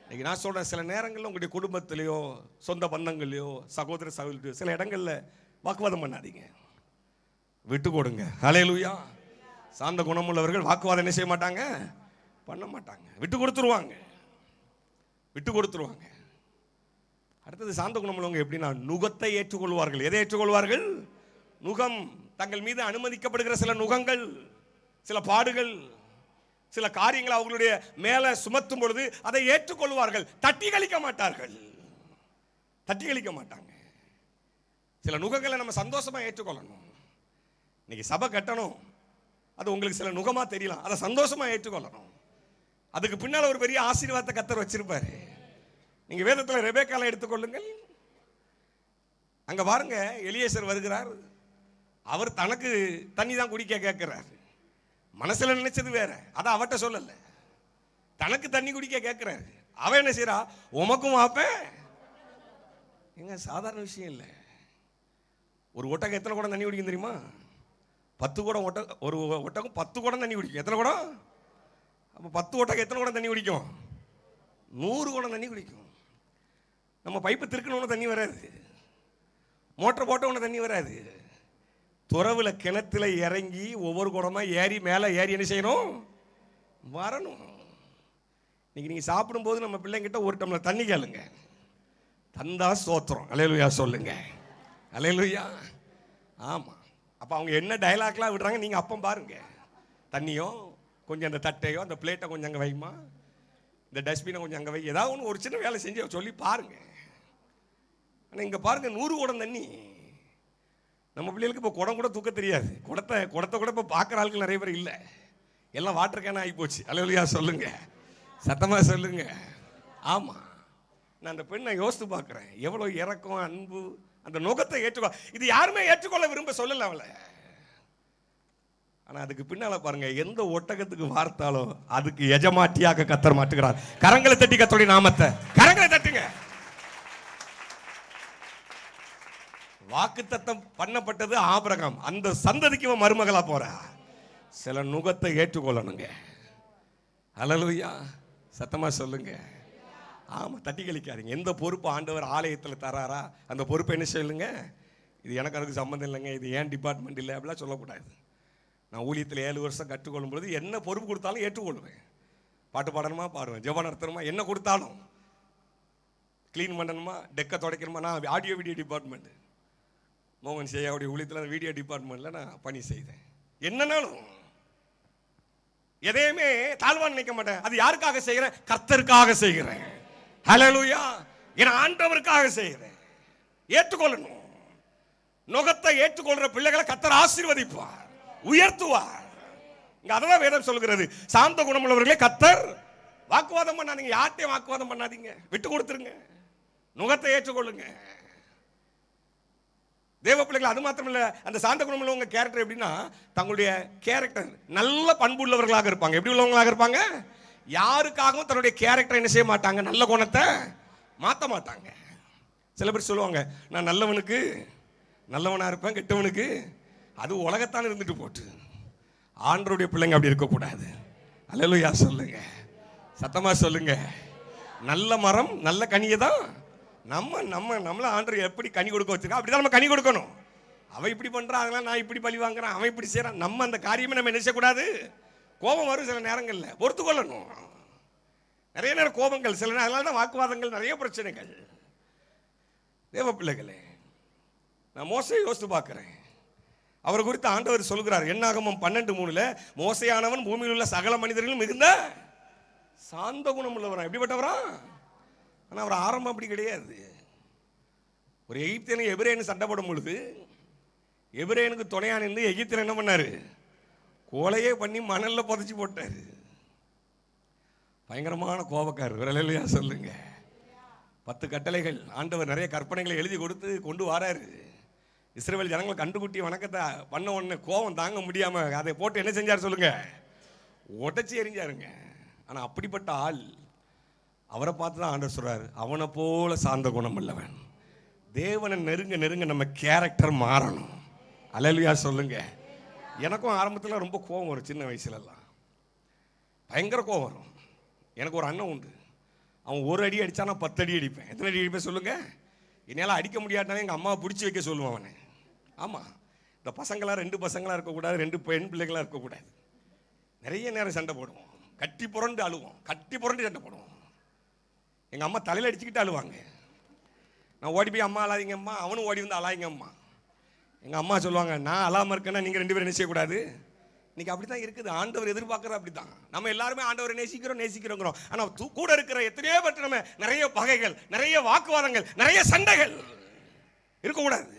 இன்னைக்கு நான் சொல்றேன், சில நேரங்களில் உங்களுடைய குடும்பத்திலேயோ சொந்த பந்தங்கள்லையோ சகோதர சகோதரியோ சில இடங்கள்ல வாக்குவாதம் பண்ணாதீங்க, விட்டு கொடுங்க. ஹல்லேலூயா. சாந்த குணமுள்ளவர்கள் வாக்குவாதம் என்ன செய்ய மாட்டாங்க, பண்ண மாட்டாங்க, விட்டு கொடுத்துருவாங்க, விட்டு கொடுத்துருவாங்க. அடுத்தது சாந்த குணமுள்ளவங்க எப்படின்னா, நுகத்தை ஏற்றுக்கொள்வார்கள். எதை ஏற்றுக்கொள்வார்கள்? நுகம். தங்கள் மீது அனுமதிக்கப்படுகிற சில நுகங்கள், சில பாடுகள், சில காரியங்கள் அவங்களுடைய மேல சுமத்தும் பொழுது அதை ஏற்றுக்கொள்வார்கள். தட்டி கழிக்க மாட்டார்கள், தட்டி கழிக்க மாட்டாங்க. சில நுகங்களை நம்ம சந்தோஷமா ஏற்றுக்கொள்ளணும். இன்னைக்கு சபை கட்டணும், அது உங்களுக்கு சில நுகமா தெரியலாம், அதை சந்தோஷமா ஏற்றுக்கொள்ளணும். அதுக்கு பின்னால ஒரு பெரிய ஆசீர்வாதத்தை கர்த்தர் வச்சிருப்பாரு. நீங்க வேதத்தில் ரெபேக்காலை எடுத்துக்கொள்ளுங்கள். அங்க பாருங்க, எலியேசர் வருகிறார். அவர் தனக்கு தண்ணி தான் குடிக்க கேட்கிறார். மனசுல நினைச்சது வேற, அதை அவட்ட சொல்லல. தனக்கு தண்ணி குடிக்க கேட்கிறாரு. அவ என்ன செய்யறா, உமக்கும் வாப்பேன். எங்க சாதாரண விஷயம் இல்லை. ஒரு ஒட்டகம் எத்தனை குடம் தண்ணி குடிக்கும் தெரியுமா? 10 குடம் ஒரு ஒட்டகம் 10 குடம் தண்ணி குடிக்கும். எத்தனை குடம்? அப்போ 10 ஒட்டகம் எத்தனை குடம் தண்ணி குடிக்கும்? 100 குடம் தண்ணி குடிக்கும். நம்ம பைப்பு திருக்கணும்னு தண்ணி வராது, மோட்டர் போட்ட ஒன்று தண்ணி வராது. துறவுல கிணத்துல இறங்கி ஒவ்வொரு குடமா ஏறி மேலே ஏறி என்ன செய்யணும், வரணும். இன்னைக்கு நீங்க சாப்பிடும் போது நம்ம பிள்ளைங்கிட்ட ஒரு டம்ளர் தண்ணி கேளுங்க, தந்தா ஸ்தோத்திரம், அல்லேலூயா சொல்லுங்க, அல்லேலூயா. ஆமா, அப்ப அவங்க என்ன டயலாக்லாம் விடுறாங்க நீங்க அப்பம் பாருங்க. தண்ணியோ கொஞ்சம் அந்த தட்டையோ அந்த பிளேட்டை கொஞ்சம் அங்கே வைமா, இந்த டஸ்ட்பினை கொஞ்சம் அங்கே வை, ஏதாவது ஒன்று ஒரு சின்ன வேலை செஞ்சு சொல்லி பாருங்க. ஆனால் இங்கே பாருங்க, 100 குடம் தண்ணி. நம்ம பிள்ளைகளுக்கு இப்போ குடம் கூட தூக்க தெரியாது. குடத்தை கூட இப்போ பார்க்குற ஆட்கள் நிறைய பேர் இல்லை, எல்லாம் வாட்டர் கேனாக ஆகி போச்சு. அல்லேலூயா சொல்லுங்க, சத்தமாக சொல்லுங்க. ஆமாம், நான் அந்த பெண்ணை யோசித்து பார்க்குறேன், எவ்வளோ இறக்கம், அன்பு, அந்த நுகத்தை ஏற்றுக்கொள்ள. இது யாருமே ஏற்றுக்கொள்ள விரும்ப சொல்லலை அவளை. ஆனால் அதுக்கு பின்னால் பாருங்க, எந்த ஒட்டகத்துக்கு வார்த்தாலோ அதுக்கு எஜமாட்டியாக கர்த்தர் மாட்டுகிறார். கரங்களை தட்டி கர்த்தருடைய நாமத்தை கரங்களை தட்டுங்க. வாக்குத்தத்தம் பண்ணப்பட்டது ஆபிரகாம், அந்த சந்ததிக்கு இவன் மருமகளா போறா. சில நுகத்தை ஏற்றுக்கொள்ளணுங்க. அல்லேலூயா, சத்தமா சொல்லுங்க. ஆமா, தட்டி கழிக்காதீங்க. எந்த பொறுப்பு ஆண்டவர் ஆலயத்தில் தராரா அந்த பொறுப்பை என்ன சொல்லுங்க, இது எனக்கு அதுக்கு சம்மந்தம் இல்லைங்க, இது ஏன் டிபார்ட்மெண்ட் இல்லை அப்படிலாம் சொல்லக்கூடாது. நான் ஊழியத்தில் 7 வருஷம் கற்றுக்கொள்ளும் பொழுது என்ன பொறுப்பு கொடுத்தாலும் ஏற்றுக்கொள்வேன். பாட்டு பாடணுமா பாடுவேன், ஜெபம் நடத்தணுமா, என்ன கொடுத்தாலும், க்ளீன் பண்ணணுமா, டெக்கை துடைக்கணுமா, நான் ஆடியோ வீடியோ டிபார்ட்மெண்ட், மோகன் சேயாவுடைய ஊழியத்தில் வீடியோ டிபார்ட்மெண்ட்டில் நான் பணி செய்தேன். என்னன்னாலும் எதையுமே தாழ்வான் நினைக்க மாட்டேன். அது யாருக்காக செய்கிறேன்? கர்த்தருக்காக செய்கிறேன். ஹல்லேலூயா, என் ஆண்டவருக்காக செய்கிறேன். ஏற்றுக்கொள்ளணும். நுகத்தை ஏற்றுக்கொள்ற பிள்ளைகளை கர்த்தர் ஆசீர்வதிப்பார், உயர்த்துவார். இங்க அதான் வேதம் சொல்கிறது, சாந்த குணமுள்ளவர்களே கர்த்தர். வாக்குவாதம் பண்ணாதீங்க, யார்ட்டையும் வாக்குவாதம் பண்ணாதீங்க, விட்டு கொடுத்துருங்க, நுகத்தை ஏற்றுக்கொள்ளுங்க. தேவ பிள்ளைகள் அது மாத்திரம் இல்ல, அந்த சாந்த குணமுள்ளவங்க கேரக்டர் எப்படின்னா, தங்களுடைய கேரக்டர் நல்ல பண்பு உள்ளவர்களாக இருப்பாங்க. எப்படி உள்ளவங்களாக இருப்பாங்க? யாருக்காகவும் தன்னுடைய கேரக்டர் என்ன செய்ய மாட்டாங்க, நல்ல குணத்தை மாற்ற மாட்டாங்க. சில பேர் சொல்லுவாங்க, நான் நல்லவனுக்கு நல்லவனா இருப்பேன், கெட்டவனுக்கு அது உலகத்தான் இருந்துட்டு போட்டு. ஆண்டவருடைய பிள்ளைங்க அப்படி இருக்கக்கூடாது. அல்லேலூயா சொல்லுங்க, சத்தமா சொல்லுங்க. நல்ல மரம் நல்ல கனியை தான் நம்மள ஆண்டவர் எப்படி கனி கொடுக்க வச்சிருக்கா அப்படிதான் நம்ம கனி கொடுக்கணும். அவன் இப்படி பண்றான், அதெல்லாம் நான் இப்படி பழி வாங்குறேன், அவன் இப்படி செய்யறான், நம்ம அந்த காரியமே நம்ம என்ன செய்யக்கூடாது. கோபம் வரும் சில நேரங்களில், பொறுத்து கொள்ளணும். நிறைய நேரம் கோபங்கள், சில நேரம் அதனால தான் வாக்குவாதங்கள், நிறைய பிரச்சனைகள். தேவ பிள்ளைகளே, நான் மோசையை யோசித்து பார்க்கிறேன். அவர் குறித்து ஆண்டவர் சொல்கிறார், என்னாகமம் 12:3, மோசையானவன் பூமியில் உள்ள சகல மனிதர்களும் மிகுந்த சாந்த குணம் உள்ளவரா. எப்படிப்பட்டவரா? ஆனால் அவர் ஆரம்பம் அப்படி கிடையாது. ஒரு எகிப்தியன் எபிரேயன் சண்டை போடும் பொழுது எபிரேயனுக்கு துணையா நின்று எகிப்தியன் என்ன பண்ணாரு? கோலையே பண்ணி மணல்ல புதைச்சி போட்டாரு. பயங்கரமான கோபக்காரர். அல்லேலூயா சொல்லுங்க. 10 கட்டளைகள் ஆண்டவர் நிறைய கற்பனைகளை எழுதி கொடுத்து கொண்டு வராரு. இஸ்ரவேல் ஜனங்கள் கண்டுகுட்டி வணக்கத்தை பண்ண உடனே கோபம் தாங்க முடியாம அதை போட்டு என்ன செஞ்சார் சொல்லுங்க? உடைச்சி எறிஞ்சாருங்க. ஆனா அப்படிப்பட்ட ஆள், அவரை பார்த்து தான் ஆண்டவர் சொல்றாரு, அவனை போல சார்ந்த குணம் உள்ளவன். தேவனை நெருங்க நெருங்க நம்ம கேரக்டர் மாறணும். அல்லேலூயா சொல்லுங்க. எனக்கும் ஆரம்பத்தில் ரொம்ப கோபம் வரும். சின்ன வயசுலலாம் பயங்கர கோபம் வரும். எனக்கு ஒரு அண்ணன் உண்டு, அவன் ஒரு அடி அடித்தா நான் 10 அடி அடிப்பேன். எத்தனை அடி அடிப்பேன் சொல்லுங்க? என்னால் அடிக்க முடியாட்டாலும் எங்கள் அம்மாவை பிடிச்சி வைக்க சொல்லுவான் அவனை. ஆமாம், இந்த பசங்களாம் 2 பசங்களாக இருக்கக்கூடாது, 2 பெண் பிள்ளைகளாக இருக்கக்கூடாது. நிறைய நேரம் சண்டை போடுவோம், கட்டி புரண்டு அழுவோம், கட்டி புரண்டு சண்டை போடுவோம். எங்கள் அம்மா தலையில் அடிச்சுக்கிட்டு அழுவாங்க. நான் ஓடி போய் அம்மா அழாதீங்க அம்மா, அவனும் ஓடி வந்து அழாங்க அம்மா. எங்கள் அம்மா சொல்லுவாங்க, நான் அழாமல் இருக்கேன்னா நீங்கள் 2 பேரும் என்ன செய்யக்கூடாது. இன்னைக்கு அப்படி தான் இருக்குது. ஆண்டவர் எதிர்பார்க்குறது அப்படி தான். நம்ம எல்லாருமே ஆண்டவரை நேசிக்கிறோங்கிறோம். ஆனால் கூட இருக்கிற எத்தனையோ பேர் நம்ம நிறைய பகைகள், நிறைய வாக்குவாதங்கள், நிறைய சண்டைகள் இருக்கக்கூடாது.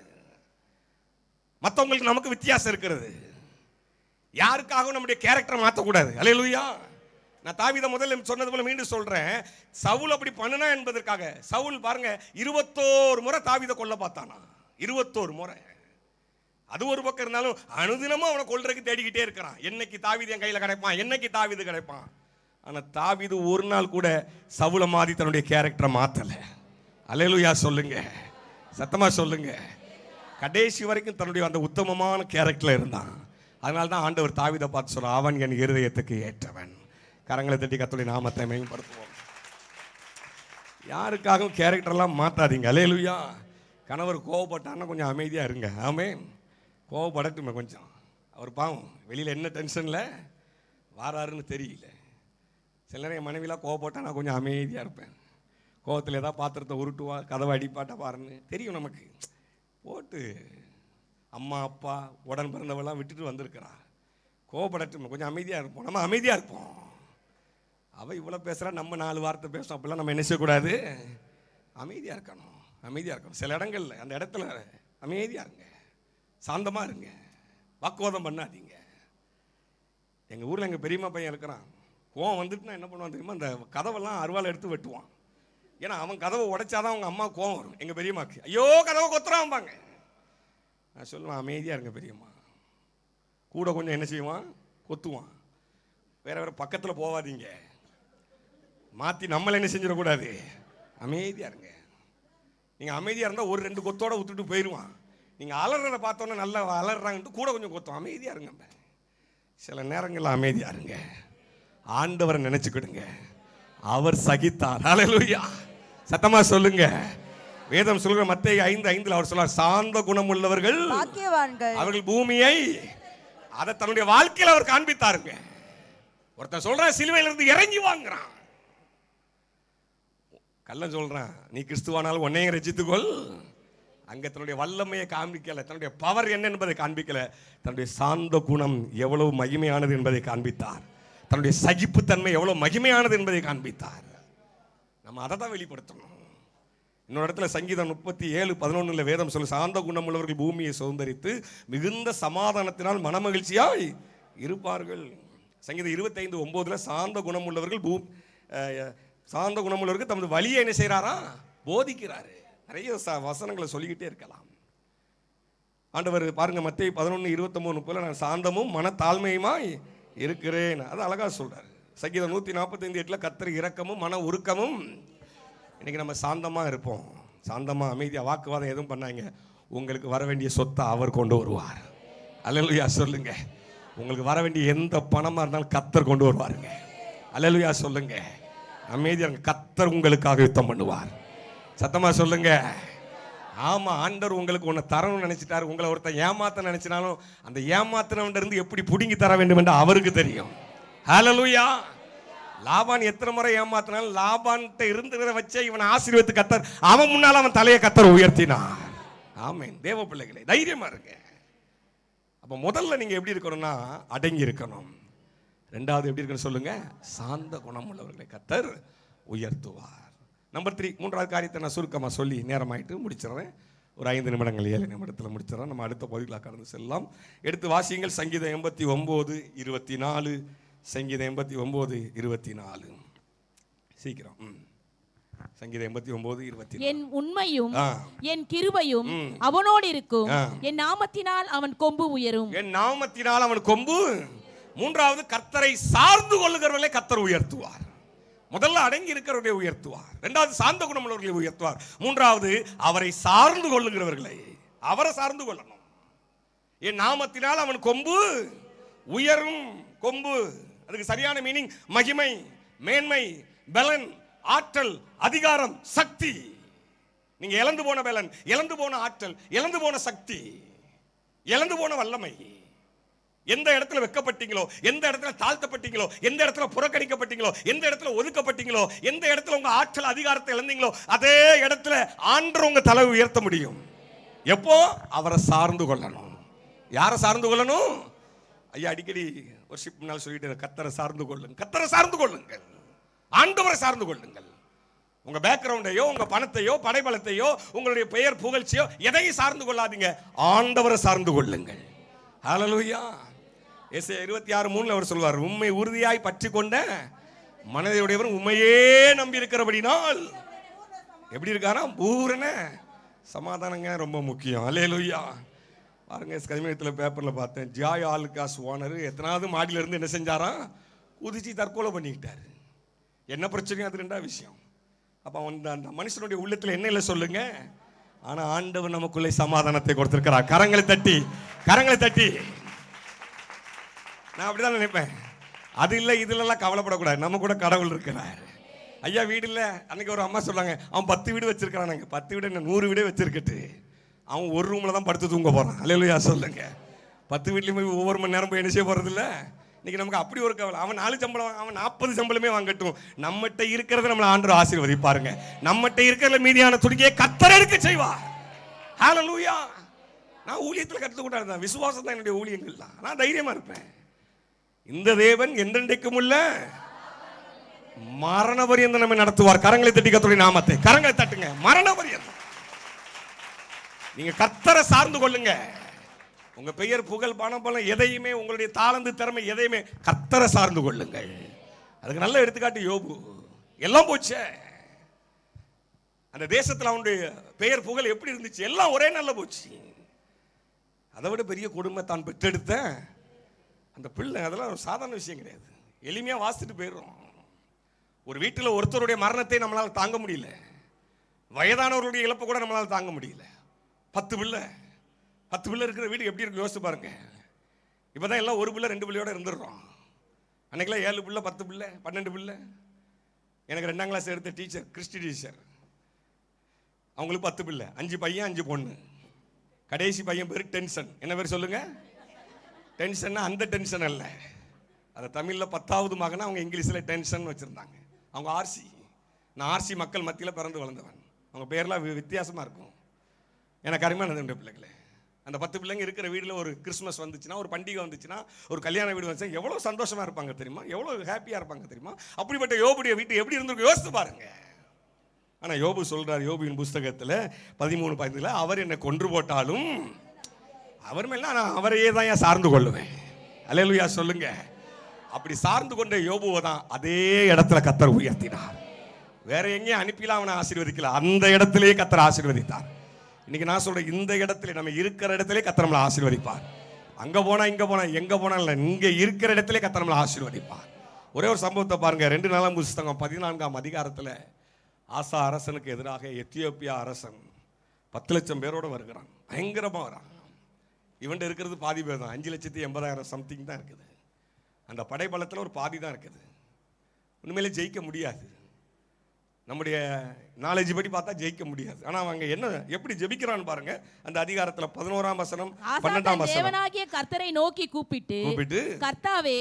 மற்றவங்களுக்கு நமக்கு வித்தியாசம் இருக்கிறது. யாருக்காகவும் நம்முடைய கேரக்டரை மாற்றக்கூடாது. அல்லேலூயா. நான் தாவீதை முதல்ல சொன்னது போல மீண்டும் சொல்றேன். சவுல் அப்படி பண்ணுனா என்பதற்காக, சவுல் பாருங்க 21 முறை தாவீதை கொல்ல பார்த்தானா. 21 முறை. அது ஒரு பக்கம் இருந்தாலும் அனுதினமும் அவனை கொல்றதுக்கு தேடிக்கிட்டே இருக்கிறான். என்னைக்கு தாவீது என் கையில கிடைப்பான், என்னைக்கு தாவீது கிடைப்பான். ஆனா தாவீது ஒரு நாள் கூட சவுல மாதிரி தன்னுடைய கேரக்டரை மாத்தல. அல்லேலூயா சொல்லுங்க, சத்தமா சொல்லுங்க. கடைசி வரைக்கும் தன்னுடைய அந்த உத்தமமான கேரக்டர்ல இருந்தான். அதனால தான் ஆண்டவர் தாவீதை பார்த்து சொல்ற, அவன் என் இருதயத்துக்கு ஏற்றவன். கரங்களை தட்டி கர்த்தருடைய நாமத்தை மேம்படுத்துவோம். யாருக்காகவும் கேரக்டர்லாம் மாற்றாதீங்க. அல்லேலூயா. கணவர் கோவப்பட்டான்னா கொஞ்சம் அமைதியாக இருங்க. ஆமென். கோவப்படட்டுமே கொஞ்சம். அவர் பாவம் வெளியில் என்ன டென்ஷனில் வாராருன்னு தெரியல. சில நேரம் என் மனைவிலாம் கோவப்பட்டா நான் கொஞ்சம் அமைதியாக இருப்பேன். கோவத்தில் ஏதாவது பாத்திரத்தை உருட்டுவா, கதவை அடிப்பாட்டா பாருன்னு தெரியும் நமக்கு. போட்டு அம்மா அப்பா உடன் பிறந்தவெல்லாம் விட்டுட்டு வந்திருக்கிறா. கோவப்படட்டுமே, கொஞ்சம் அமைதியாக இருப்போம். நம்ம அமைதியாக இருப்போம். அவள் இவ்வளோ பேசுகிறா, நம்ம 4 வார்த்தை பேசுகிறோம். அப்படிலாம் நம்ம என்ன செய்யக்கூடாது, அமைதியாக இருக்கணும். அமைதியாக இருக்கணும். சில இடங்கள்ல அந்த இடத்துல அமைதியாக இருங்க, சாந்தமாக இருங்க, வாக்குவாதம் பண்ணாதீங்க. எங்கள் ஊரில் எங்கள் பெரியம்மா பையன் இருக்கிறான். கோவம் வந்துட்டுனா என்ன பண்ணுவான் தெரியுமா, அந்த கதவெல்லாம் அருவாள் எடுத்து வெட்டுவான். ஏன்னா அவன் கதவை உடைச்சாதான் அவங்க அம்மா கோவம் வரும். எங்கள் பெரியம்மாக்கு ஐயோ கதவை கொத்துறான்பாங்க. நான் சொல்லுவேன், அமைதியாக இருங்க பெரியம்மா. கூட கொஞ்சம் என்ன செய்வான், கொத்துவான். வேற பக்கத்தில் போவாதீங்க, மாற்றி நம்மளை என்ன செஞ்சிடக்கூடாது. அமைதியாக இருங்க. நீங்கள் அமைதியாக இருந்தால் ஒரு 2 கொத்தோடு விட்டுட்டு போயிடுவான். நீங்க அலறத பார்த்தோன்னே நல்லா அலறாங்கன்ட்டு கூட கொஞ்சம் கொத்தும். அமைதியா இருங்க. சில நேரங்கள்ல அமைதியா இருங்க. ஆண்டவரை நினைச்சுக்கிடுங்க. அவர் சகித்தார். ஹல்லேலூயா. சத்தமா சொல்லுங்க. வேதம் சொல்ற மத்தேயு 5:5 அவர் சொல்றார், சாந்த குணம் உள்ளவர்கள் பாக்கியவான்கள், அவர்கள் பூமியை அதை தன்னுடைய வாழ்க்கையில் அவர் காண்பித்தாருங்க. ஒருத்தன் சொல்றான் சிலுவையிலிருந்து இறங்கி வாங்குறான், கள்ளன் சொல்றான் நீ கிறிஸ்துவானாலும் உன்னையும் ரட்சித்துக்கொள். அங்க தன்னுடைய வல்லமையை காண்பிக்கல, தன்னுடைய பவர் என்ன என்பதை காண்பிக்கல, தன்னுடைய சாந்த குணம் எவ்வளவு மகிமையானது என்பதை காண்பித்தார். தன்னுடைய சகிப்புத்தன்மை எவ்வளவு மகிமையானது என்பதை காண்பித்தார். நம்ம அதை தான் வெளிப்படுத்தணும். இன்னொரு இடத்துல சங்கீதம் 37:11 வேதம் சொல்லு, சாந்த குணம் உள்ளவர்கள் பூமியை சுதந்தரித்து மிகுந்த சமாதானத்தினால் மனமகிழ்ச்சியாய் இருப்பார்கள். சங்கீதம் 25:9 சாந்த குணம் உள்ளவர்கள் சாந்த குணம் உள்ளவர்கள் தமது வழியை என்ன செய்யறாரா? போதிக்கிறாரு. நிறைய வசனங்களை சொல்லிக்கிட்டே இருக்கலாம். ஆண்டவர் பாருங்க, மத்தேயு 11:29 நான் சாந்தமும் மனத்தாழ்மையுமாய் இருக்கிறேன். அது அழகா சொல்றாரு. சங்கீதம் 145:8 கர்த்தர் இரக்கமும் மன உருக்கமும். இன்னைக்கு நம்ம சாந்தமா இருப்போம், சாந்தமா அமைதியா, வாக்குவாதம் எதுவும் பண்ணாங்க, உங்களுக்கு வர வேண்டிய சொத்தை அவர் கொண்டு வருவார். அல்லேலூயா சொல்லுங்க. உங்களுக்கு வர வேண்டிய எந்த பணமா இருந்தாலும் கர்த்தர் கொண்டு வருவாருங்க. அல்லேலூயா சொல்லுங்க. அமைதியா கர்த்தர் உங்களுக்காக யுத்தம் பண்ணுவார். சத்தமா சொல்லுங்க. ஆமா, ஆண்டவர் உங்களுக்கு ஒன்று தரணும்னு நினைச்சிட்டாரு. உங்களை ஒருத்தன் ஏமாத்த நினைச்சினாலும் அந்த ஏமாத்தினவன் இருந்து எப்படி பிடுங்கி தர வேண்டும் என்று அவருக்கு தெரியும். ஹல்லேலூயா. லாபான் எத்தனை முறை ஏமாத்தினாலும் லாபான்கிட்ட இருந்ததை வச்சே இவனை ஆசீர்வதித்து கர்த்தர் அவன் முன்னால் அவன் தலையை கர்த்தர் உயர்த்தினார். ஆமென். தேவ பிள்ளைகளே, தைரியமா இருங்க. அப்ப முதல்ல நீங்க எப்படி இருக்கணும்னா அடங்கி இருக்கணும். ரெண்டாவது எப்படி இருக்கணும் சொல்லுங்க? சாந்த குணம் உள்ளவர்களை கர்த்தர் உயர்த்துவார். நம்பர் 3, மூன்றாவது காரியத்தை நான் சுருக்கமாக சொல்லி நேரமாயிட்டு முடிச்சிடறேன். ஒரு 5 நிமிடங்கள் 7 நிமிடத்தில் முடிச்சிடறேன். நம்ம அடுத்த பகுதியில் கடந்து செல்லலாம். எடுத்து வாசியுங்கள். சங்கீதம் 89:24. சங்கீதம் 89:24. சீக்கிரம். சங்கீதம் 89:24. என் உண்மையும் என் கிருபையும் அவனோடு இருக்கும், என் நாமத்தினால் அவன் கொம்பு உயரும். என் நாமத்தினால் அவன் கொம்பு. மூன்றாவது, கர்த்தரை சார்ந்து கொள்ளுகிறவர்களை கர்த்தர் உயர்த்துவார். முதல்ல அடங்கி இருக்கிறவர்களை உயர்த்துவார். இரண்டாவது, சாந்த குணம் உள்ளவர்களை உயர்த்துவார். மூன்றாவது, அவரை சார்ந்து கொள்ளுகிறவர்களை, அவரை சார்ந்து கொள்ளணும். என் நாமத்தினால் அவன் கொம்பு உயரும். கொம்பு அதுக்கு சரியான மீனிங் மகிமை, மேன்மை, பலன், ஆற்றல், அதிகாரம், சக்தி. நீங்க இழந்து போன பலன், இழந்து போன ஆற்றல், இழந்து போன சக்தி, இழந்து போன வல்லமை, எந்த இடத்துல வெக்கப்பட்டீங்களோ, எந்த இடத்துல தாழ்த்தப்பட்டீங்களோ, எந்த இடத்துல புறக்கணிக்கப்பட்டீங்களோ, எந்த இடத்துல ஒதுக்கப்பட்டீங்களோ, எந்த இடத்துல உங்க ஆற்றல் அதிகாரத்தை இழந்தீங்களோ, அதே இடத்துல ஆண்டவர் உங்க தலை உயர்த்த முடியும். எப்போ? அவரை சார்ந்து கொள்ளணும். யாரை சார்ந்து கொள்ளணும்? ஐயா அடிக்கடி ஒரு ஷிப் முன்னால் சொல்லிட்டு, கர்த்தரை சார்ந்து கொள்ளுங்க, கர்த்தரை சார்ந்து கொள்ளுங்கள், ஆண்டவரை சார்ந்து கொள்ளுங்கள். உங்க பேக்ரவுண்டையோ, உங்க பணத்தையோ, படைபலத்தையோ, உங்களுடைய பெயர் புகழ்ச்சியோ எதையும் சார்ந்து கொள்ளாதீங்க, ஆண்டவரை சார்ந்து கொள்ளுங்கள். ஹல்லேலூயா. எசேயா 26:3 அவர் சொல்வார், உம்மை உறுதியாய் பற்றி கொண்ட மனதையுடையவர் உண்மையே நம்பி இருக்கிறபடினால் எப்படி இருக்காரா? பூரண சமாதானங்க ரொம்ப முக்கியம். அல்லேலூயா. பாருங்க, சமீபத்தில் பேப்பரில் பார்த்தேன், ஜாய் ஆலுகாஸ் ஓனர் எத்தனாவது மாடியில இருந்து என்ன செஞ்சாராம்? குதிச்சு தற்கொலை பண்ணிக்கிட்டாரு. என்ன பிரச்சனையும் அது ரெண்டாவது விஷயம். அப்போ அந்த மனுஷனுடைய உள்ளத்தில் என்ன இல்லை சொல்லுங்க? ஆனா ஆண்டவர் நமக்குள்ளே சமாதானத்தை கொடுத்திருக்கிறார். கரங்களை தட்டி, கரங்களை தட்டி. நான் அப்படிதான் நினைப்பேன். அது இல்லை இதுலலாம் கவலைப்படக்கூடாது, நம்ம கூட கடவுள் இருக்கிறார். ஐயா வீடு இல்லை, அன்னைக்கு ஒரு அம்மா சொல்றாங்க, அவன் 10 வீடு வச்சிருக்கிறானுங்க. 10 வீடு என்ன 100 வீடே வச்சிருக்கட்டு அவன் ஒரு ரூம்ல தான் படுத்து தூங்க போறான். அல்லேலூயா சொல்லுங்க. 10 வீட்லயுமே ஒவ்வொரு மணி நேரம் போய் என்ன செய்ய போறது இல்லை. இன்னைக்கு நமக்கு அப்படி ஒரு கவலை. அவன் 4 சம்பளம், அவன் 40 சம்பளமே வாங்கட்டும், நம்மகிட்ட இருக்கிறத நம்மளை ஆண்டவர் ஆசீர்வதிப்பாருங்க. நம்மகிட்ட இருக்கிற மீதியான துணிக்கையை கர்த்தர் எடுக்க செய்வார். ஹல்லேலூயா. நான் ஊழியத்தில் கற்றுக்கொண்டேன், விசுவாசம் தான் என்னுடைய ஊழியங்கள் தான். நான் தைரியமா இருப்பேன். இந்த தேவன் என்றென்றைக்கும் உள்ள மரண பரியந்தம் நம்மை நடத்துவார். கரங்களை தட்டி கர்த்தருடைய நாமத்தை கரங்களை தட்டுங்க. மரண பரியந்தம் நீங்க கர்த்தரை சார்ந்து கொள்ளுங்க. உங்க பெயர் புகழ் பணம் பலம் எதையுமே, உங்களுடைய தாளந்து திறமை எதையுமே கர்த்தரை சார்ந்து கொள்ளுங்கள். அதுக்கு நல்ல எடுத்துக்காட்டு யோபு. எல்லாம் போச்சே, அந்த தேசத்தில் அவனுடைய பெயர் புகழ் எப்படி இருந்துச்சு? எல்லாம் ஒரே நல்ல போச்சு. அதை விட பெரிய கொடுமை தான் பெற்றெடுத்த அந்த பிள்ளை. அதெல்லாம் சாதாரண விஷயம் கிடையாது. எளிமையா வாசிட்டு போயிடுறோம். ஒரு வீட்டில் ஒருத்தருடைய மரணத்தை நம்மளால் தாங்க முடியல, வயதானவர்களுடைய இழப்பை கூட நம்மளால் தாங்க முடியல. 10 பிள்ளை, 10 பிள்ளை இருக்கிற வீடு எப்படி இருக்கு யோசிச்சு பாருங்க. இப்பதான் எல்லாம் ஒரு பிள்ளை 2 பிள்ளையோட இருந்துடுறோம். அன்னைக்கெல்லாம் 7 பிள்ளை 10 பிள்ளை 12 பிள்ளை. எனக்கு 2ஆம் கிளாஸ் எடுத்த டீச்சர், கிறிஸ்டி டீச்சர், அவங்களுக்கு 10 பிள்ளை, 5 பையன் 5 பொண்ணு. கடைசி பையன் பேர் டென்ஷன். என்ன பேர் சொல்லுங்க? டென்ஷன். அந்த டென்ஷன் அல்ல, அதை தமிழில் 10வது மகனா அவங்க இங்கிலீஷில் டென்ஷன் வச்சுருந்தாங்க. அவங்க ஆர்சி. நான் ஆர்சி மக்கள் மத்தியில் பிறந்து வளர்ந்தவன். அவங்க பேர்லாம் வித்தியாசமாக இருக்கும். எனக்கு அருமையான 2 பிள்ளைகளே. அந்த 10 பிள்ளைங்க இருக்கிற வீட்டில் ஒரு கிறிஸ்மஸ் வந்துச்சுன்னா, ஒரு பண்டிகை வந்துச்சுன்னா, ஒரு கல்யாண வீடு வந்துச்சுன்னா எவ்வளோ சந்தோஷமாக இருப்பாங்க தெரியுமா? எவ்வளோ ஹாப்பியாக இருப்பாங்க தெரியுமா? அப்படிப்பட்ட யோபுடைய வீட்டு எப்படி இருந்திருக்கு யோசித்து பாருங்க. ஆனால் யோபு சொல்கிறார், யோபுவின் புஸ்தகத்தில் 13:15 அவர் என்னை கொன்று போட்டாலும் அவர் மேல நான் அவரையே தான் ஏன் சார்ந்து கொள்ளுவேன். அல்லேலூயா சொல்லுங்க. அப்படி சார்ந்து கொண்ட யோபுவை தான் அதே இடத்துல கர்த்தர் உயர்த்தினார். வேற எங்கேயும் அனுப்பிலாம் அவனை ஆசீர்வதிக்கல, அந்த இடத்திலேயே கர்த்தர் ஆசீர்வதித்தார். இன்னைக்கு நான் சொல்றேன், இந்த இடத்துல நம்ம இருக்கிற இடத்திலே கர்த்தர் நம்மளை ஆசீர்வதிப்பார். அங்க போனா இங்க போனா எங்க போனா இல்லை, இங்க இருக்கிற இடத்திலே கர்த்தர் நம்மளை ஆசீர்வதிப்பார். ஒரே ஒரு சம்பவத்தை பாருங்க. 2 நாளாம் புஸ்தகம் 14ஆம் அதிகாரத்தில் ஆசா அரசனுக்கு எதிராக எத்தியோப்பியா அரசன் 10 லட்சம் பேரோட வருகிறான். பயங்கரமா வரான். இவன் இருக்கிறது பாதி பேர் தான், 5,80,000 சம்திங் தான் இருக்குது. அந்த படைபலத்தில் ஒரு பாதி தான் இருக்குது. உண்மையிலே ஜெயிக்க முடியாது. நம்முடைய நாலேஜ் படி பார்த்தா ஜெயிக்க முடியாது. ஆனா அவங்க என்ன எப்படி ஜெபிக்கிறான்னு பாருங்க. அந்த அதிகாரத்துல 11ஆம் வசனம் 12ஆம் வசனம், தேவனாகிய கர்த்தரை நோக்கி கூப்பிட்டு கர்த்தாவே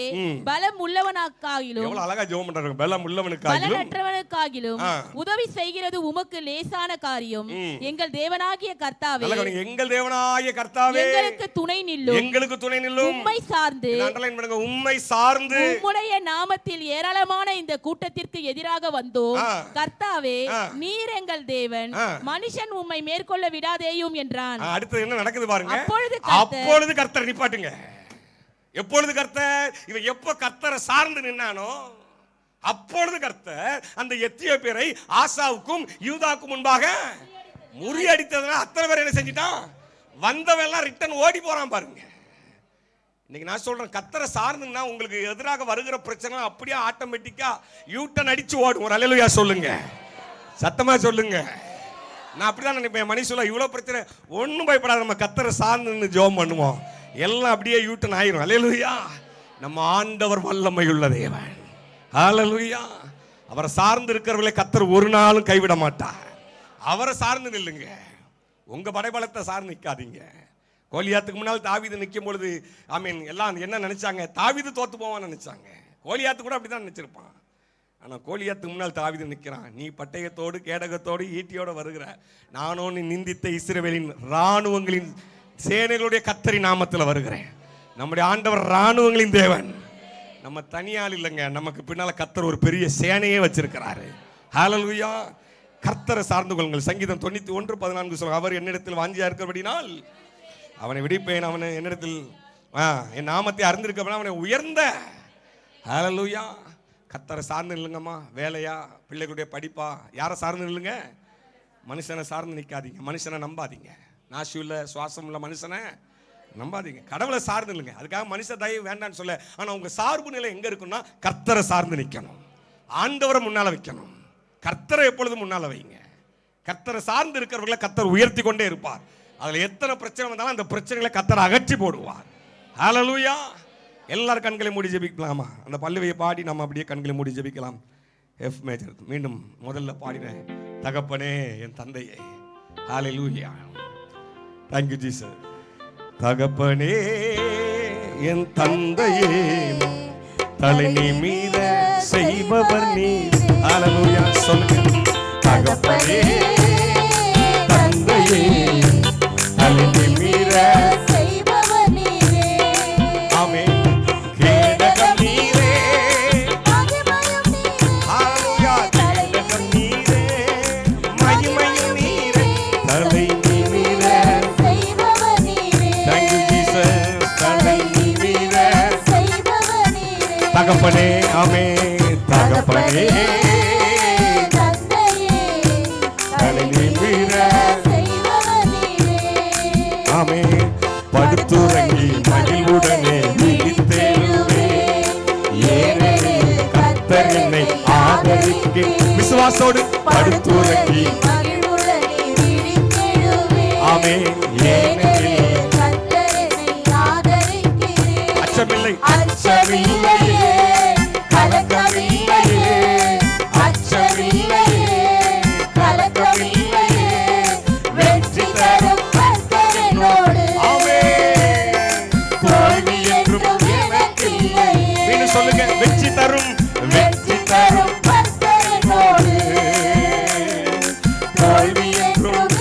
பலம் உள்ளவனுக்காகிலும், எவ்வளவு அழகா ஜெபம் பண்றாங்க. பலம் உள்ளவனுக்காகிலும் பலனற்றவனுக்காகிலும் உதவி செய்கிறது உமக்கு லேசான காரியம். எங்கள் தேவனாகிய கர்த்தாவே, எங்கள் தேவனாகிய கர்த்தாவே எங்களுக்கு துணை நில்லும், எங்களுக்கு துணை நில்லும். உம்மை சார்ந்து, அண்டர்லைன் பண்ணுங்க, உம்மை சார்ந்து உம்முடைய நாமத்தில் ஏராளமான இந்த கூட்டத்திற்கு எதிராக வந்தோம். கர்த்தாவே நீர் எங்கள் தேவன், மனுஷன் உம்மை மேற்கொள்ள விடாதேயும் என்றான். அடுத்து என்ன நடக்குது பாருங்க. அப்பொழுது கர்த்தர் நிப்பாட்டுங்க. எப்பொழுது கர்த்தர், இவன் எப்ப கர்த்தரை சார்ந்து நின்னானோ அப்பொழுது கர்த்தர் அந்த எத்தியோப்பியரை ஆசாவுக்கும் யூதாவுக்கும் முன்பாக முறியடித்ததுனால அத்தனை பேர் என்ன செஞ்சிட்டான்? வந்தவன் எல்லாம் ரிட்டர்ன் ஓடி போறான் பாருங்க. இன்னைக்கு நான் சொல்றேன், கர்த்தரை சார்ந்துன்னா உங்களுக்கு எதிராக வருகிற பிரச்சனை அப்படியே ஆட்டோமேட்டிக்கா யூட்டன் அடிச்சு ஓடும். ஒரு அல்லேலூயா சொல்லுங்க, சத்தமா சொல்லுங்க. நான் அப்படிதான் நினைப்பேன். மணி சொல்ல இவ்வளவு பிரச்சனை ஒன்றும் பயப்படாத, நம்ம கர்த்தரை சார்ந்து ஜெபம் பண்ணுவோம், எல்லாம் அப்படியே யூட்டன் ஆயிரும். அல்லேலூயா. நம்ம ஆண்டவர் வல்லமை உள்ள தேவன். அல்லேலூயா. அவரை சார்ந்து இருக்கிறவர்களை கர்த்தர் ஒரு நாளும் கைவிட மாட்டார். அவரை சார்ந்து நில்லுங்க, உங்க படைபலத்தை சார்ந்து நிற்காதீங்க. கோலியாத்துக்கு முன்னால் தாவீது நிற்கும் பொழுது எல்லாம் என்ன நினைச்சாங்க? தாவீது தோத்து போவான்னு நினைச்சாங்க. கோலியாத்து கூட அப்படிதான் நினைச்சிருப்பான். ஆனா கோலியாத்துக்கு முன்னால் தாவீது நிற்கிறான். நீ பட்டயத்தோடு கேடகத்தோடு ஈட்டியோடு வருகிற, நானோ நீ நிந்தித்த இஸ்ரவேலின் இராணுவங்களின் சேனைகளுடைய கர்த்தரின் நாமத்தில் வருகிறேன். நம்முடைய ஆண்டவர் இராணுவங்களின் தேவன், நம்ம தனியால் இல்லைங்க. நமக்கு பின்னால கர்த்தர் ஒரு பெரிய சேனையே வச்சிருக்கிறாரு. ஹல்லேலூயா. கர்த்தரை சார்ந்து கொள்ளுங்கள். சங்கீதம் 91:14 சொல்ல, அவர் என்னிடத்தில் வாஞ்சியா இருக்கிறபடினால் அவனை விடுப்பேன், அவனை என்னிடத்தில் என் நாமத்தை அறிந்திருக்க அவனை உயர்ந்த. ஹல்லேலூயா. கர்த்தரை சார்ந்து நில்லுங்கம்மா. வேலையா, பிள்ளைகளுடைய படிப்பா, யாரை சார்ந்து நில்லுங்க? மனுஷனை சார்ந்து நிற்காதீங்க, மனுஷனை நம்பாதீங்க. நாசி உள்ள சுவாசம் உள்ள மனுஷனை நம்பாதீங்க, கடவுளை சார்ந்து நில்லுங்க. அதுக்காக மனுஷ தயவு வேண்டான்னு சொல்ல, ஆனால் உங்க சார்பு நிலை எங்க இருக்குன்னா கர்த்தரை சார்ந்து நிற்கணும், ஆண்டவரை முன்னால வைக்கணும். கர்த்தரை எப்பொழுதும் முன்னால வைங்க. கர்த்தரை சார்ந்து இருக்கிறவர்களை கர்த்தர் உயர்த்தி கொண்டே இருப்பார். அதுல எத்தனை பிரச்சனை வந்தாலும் அந்த பிரச்சனைகளை கர்த்தர் அகற்றி போடுவார். ஹல்லேலூயா. எல்லாரும் கண்களை மூடி ஜெபிக்கலாமா? அந்த பல்லுவையை பாடி நம்ம அப்படியே கண்களை மூடி ஜெபிக்கலாம். எஃப் மேஜர் மீண்டும் முதல்ல பாடினேன், தகப்பனே என் தந்தையே. ஹல்லேலூயா. Thank you Jesus. தகப்பனே என் தந்தையே, தலை நிமிர செய்பவர் நீ. ஹல்லேலூயா சொல்லுங்க. தகப்பனே தந்தையே, தலை நிமிர செய்பவர் நீரே. ஆமென். கேடகம் நீரே, மகிமையும் நீரே. ஹல்லேலூயா. கேடகம் நீரே, மகிமையும் நீரே. தலை நிமிர செய்பவர் நீரே. Thank you Jesus. தலை நிமிர செய்பவர் நீரே. தகப்பனே. ஆமென். தகப்பனே தந்தையே, தலை நிமிர படுத்துறங்கி மகிழ்வுடனே விழித்தேழுவே. ஏனெனில் கர்த்தர் என்னை ஆதரிக்க. விசுவாசோடு படுத்துறங்கி மகிழ்வுடனே விழித்தேழுவே. ஆமென். ஏனெனில் கேடகம் இல்லையே, வெற்றி தரும் கர்த்தர் என்னோடு. தோல்வி என்றும் எனக்கில்லையே. சொல்லுங்க, வெற்றி தரும் கர்த்தர் என்னோடு. தோல்வி என்றும்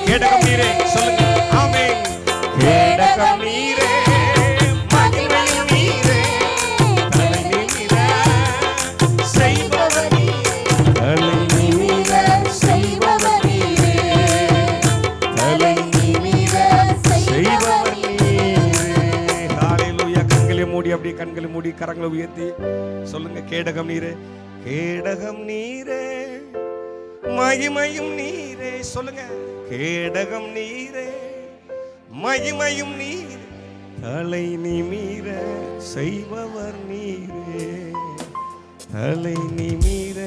கேடகம் நீரே. சொல்லுங்க, ஆமென். கேடகம் நீரே, மகிமை நீரே, தலை நிமிர செய்பவர் நீரே, தலை நிமிர செய்பவர் நீரே, தலை நிமிர செய்பவர் நீரே. ஹalleluya. கண்களை மூடி, அப்படியே கண்களை மூடி கரங்களை உயர்த்தி சொல்லுங்க, கேடகம் நீரே, கேடகம் நீரே, மகிமையும் நீரே. சொல்லுங்க, கேடகம் நீரே, மகிமையும் நீரே, தலை நிமிர செய்பவர் நீரே, தலை நிமிர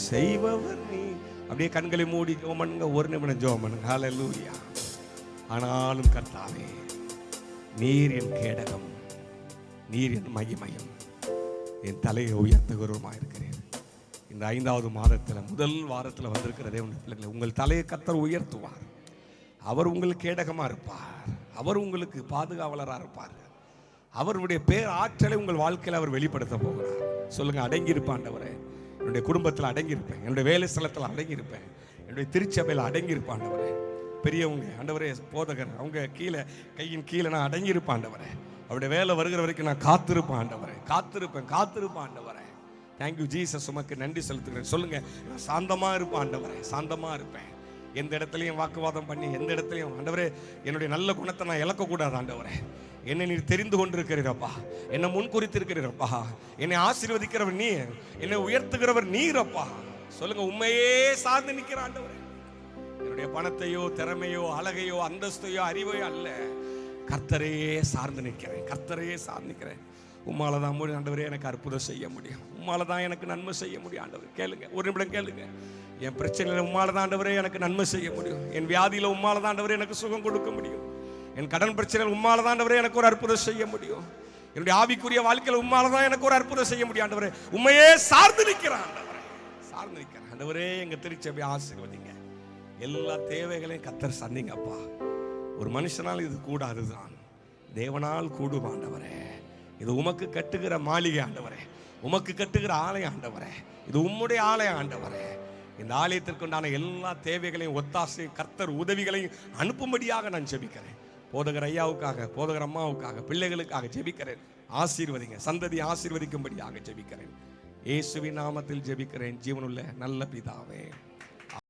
செய்பவர் நீ. அப்படியே கண்களை மூடி ஜெபம் பண்ணுங்க, ஒரு நிமிடம் ஜெபம் பண்ணுங்க. ஹalleluya. ஆனாலும் கர்த்தாவே, நீர் என் கேடகம், நீர் என் மகிமையும், என் தலையை உயர்த்துகிறவருமா இருக்கிறேன். இந்த 5வது மாதத்தில் முதல் வாரத்தில் வந்திருக்கிற தேவனுடைய பிள்ளைகளை, உங்கள் தலையை கர்த்தர் உயர்த்துவார். அவர் உங்களுக்கு கேடகமாக இருப்பார். அவர் உங்களுக்கு பாதுகாவலராக இருப்பார். அவருடைய பேர் ஆற்றலை உங்கள் வாழ்க்கையில் அவர் வெளிப்படுத்த போகிறார். சொல்லுங்க, அடங்கியிருப்பேன் ஆண்டவரே, என்னுடைய குடும்பத்தில் அடங்கியிருப்பேன், என்னுடைய வேலை ஸ்தலத்தில் அடங்கியிருப்பேன், என்னுடைய திருச்சபையில் அடங்கியிருப்பேன் ஆண்டவரே. பெரியவங்க ஆண்டவரே, போதகர் அவங்க கீழே, கையின் கீழே நான் அடங்கியிருப்பேன் ஆண்டவரே. அவருடைய வேலை வருகிற வரைக்கும் நான் காத்திருப்பேன் ஆண்டவரே, காத்திருப்பேன் ஆண்டவரே. தேங்க்யூ ஜீசஸ், உமக்கு நன்றி செலுத்துகிறேன். சொல்லுங்க, நான் சாந்தமாக இருப்பேன் ஆண்டவரே, சாந்தமாக இருப்பேன். எந்த இடத்துலையும் வாக்குவாதம் பண்ணி, எந்த இடத்துலையும் ஆண்டவரே என்னுடைய நல்ல குணத்தை நான் இழக்கக்கூடாது ஆண்டவரே. என்னை நீர் தெரிந்து கொண்டிருக்கிறீரப்பா, என்னை முன்குறித்திருக்கிறீரப்பா, என்னை ஆசீர்வதிக்கிறவர் நீ, என்னை உயர்த்துகிறவர் நீரப்பா. சொல்லுங்க, உண்மையே சார்ந்து நிற்கிற ஆண்டவரே. என்னுடைய பணத்தையோ திறமையோ அழகையோ அந்தஸ்தையோ அறிவையோ அல்ல, கர்த்தரையே சார்ந்து நிற்கிறேன், கர்த்தரையே சார்ந்து நிற்கிறேன். உம்மால தான் ஆண்டவரே எனக்கு அற்புதம் செய்ய முடியும், உம்மால தான் எனக்கு நன்மை செய்ய முடியும். ஆண்டவர் கேளுங்க, ஒரு நிமிடம் கேளுங்க. என் பிரச்சனையில் உம்மால தான் ஆண்டவரே எனக்கு நன்மை செய்ய முடியும். என் வியாதியில் உம்மால தான் ஆண்டவரே எனக்கு சுகம் கொடுக்க முடியும். என் கடன் பிரச்சனையில் உம்மால தான் ஆண்டவரே எனக்கு ஒரு அற்புதம் செய்ய முடியும். என்னுடைய ஆவிக்குரிய வாழ்க்கையில் உம்மால தான் எனக்கு ஒரு அற்புதம் செய்ய முடியும். ஆண்டவரே, உண்மையே சார்ந்து நிற்கிறேன் ஆண்டவரே, சார்ந்து நிற்கிறேன் ஆண்டவரே. எங்க திருச்சபை ஆசீர்வதிங்க, எல்லா தேவைகளையும் கர்த்தர் சந்திங்கப்பா. ஒரு மனுஷனால் இது கூடாதுதான், தேவனால் கூடும் ஆண்டவரே. இது உமக்கு கட்டுகிற மாளிகை ஆண்டவரே, உமக்கு கட்டுகிற ஆலயம் ஆண்டவரே, இது உம்முடைய ஆலயம் ஆண்டவரே. இந்த ஆலயத்திற்கு உண்டான எல்லா தேவைகளையும் ஒத்தாசை கர்த்தர் உதவிகளையும் அனுப்பும்படியாக நான் ஜெபிக்கிறேன். போதகர் ஐயாவுக்காக, போதகர் அம்மாவுக்காக, பிள்ளைகளுக்காக ஜெபிக்கிறேன். ஆசீர்வதிங்க, சந்ததி ஆசீர்வதிக்கும்படியாக ஜெபிக்கிறேன். இயேசுவின் நாமத்தில் ஜெபிக்கிறேன், ஜீவனுள்ள நல்ல பிதாவே.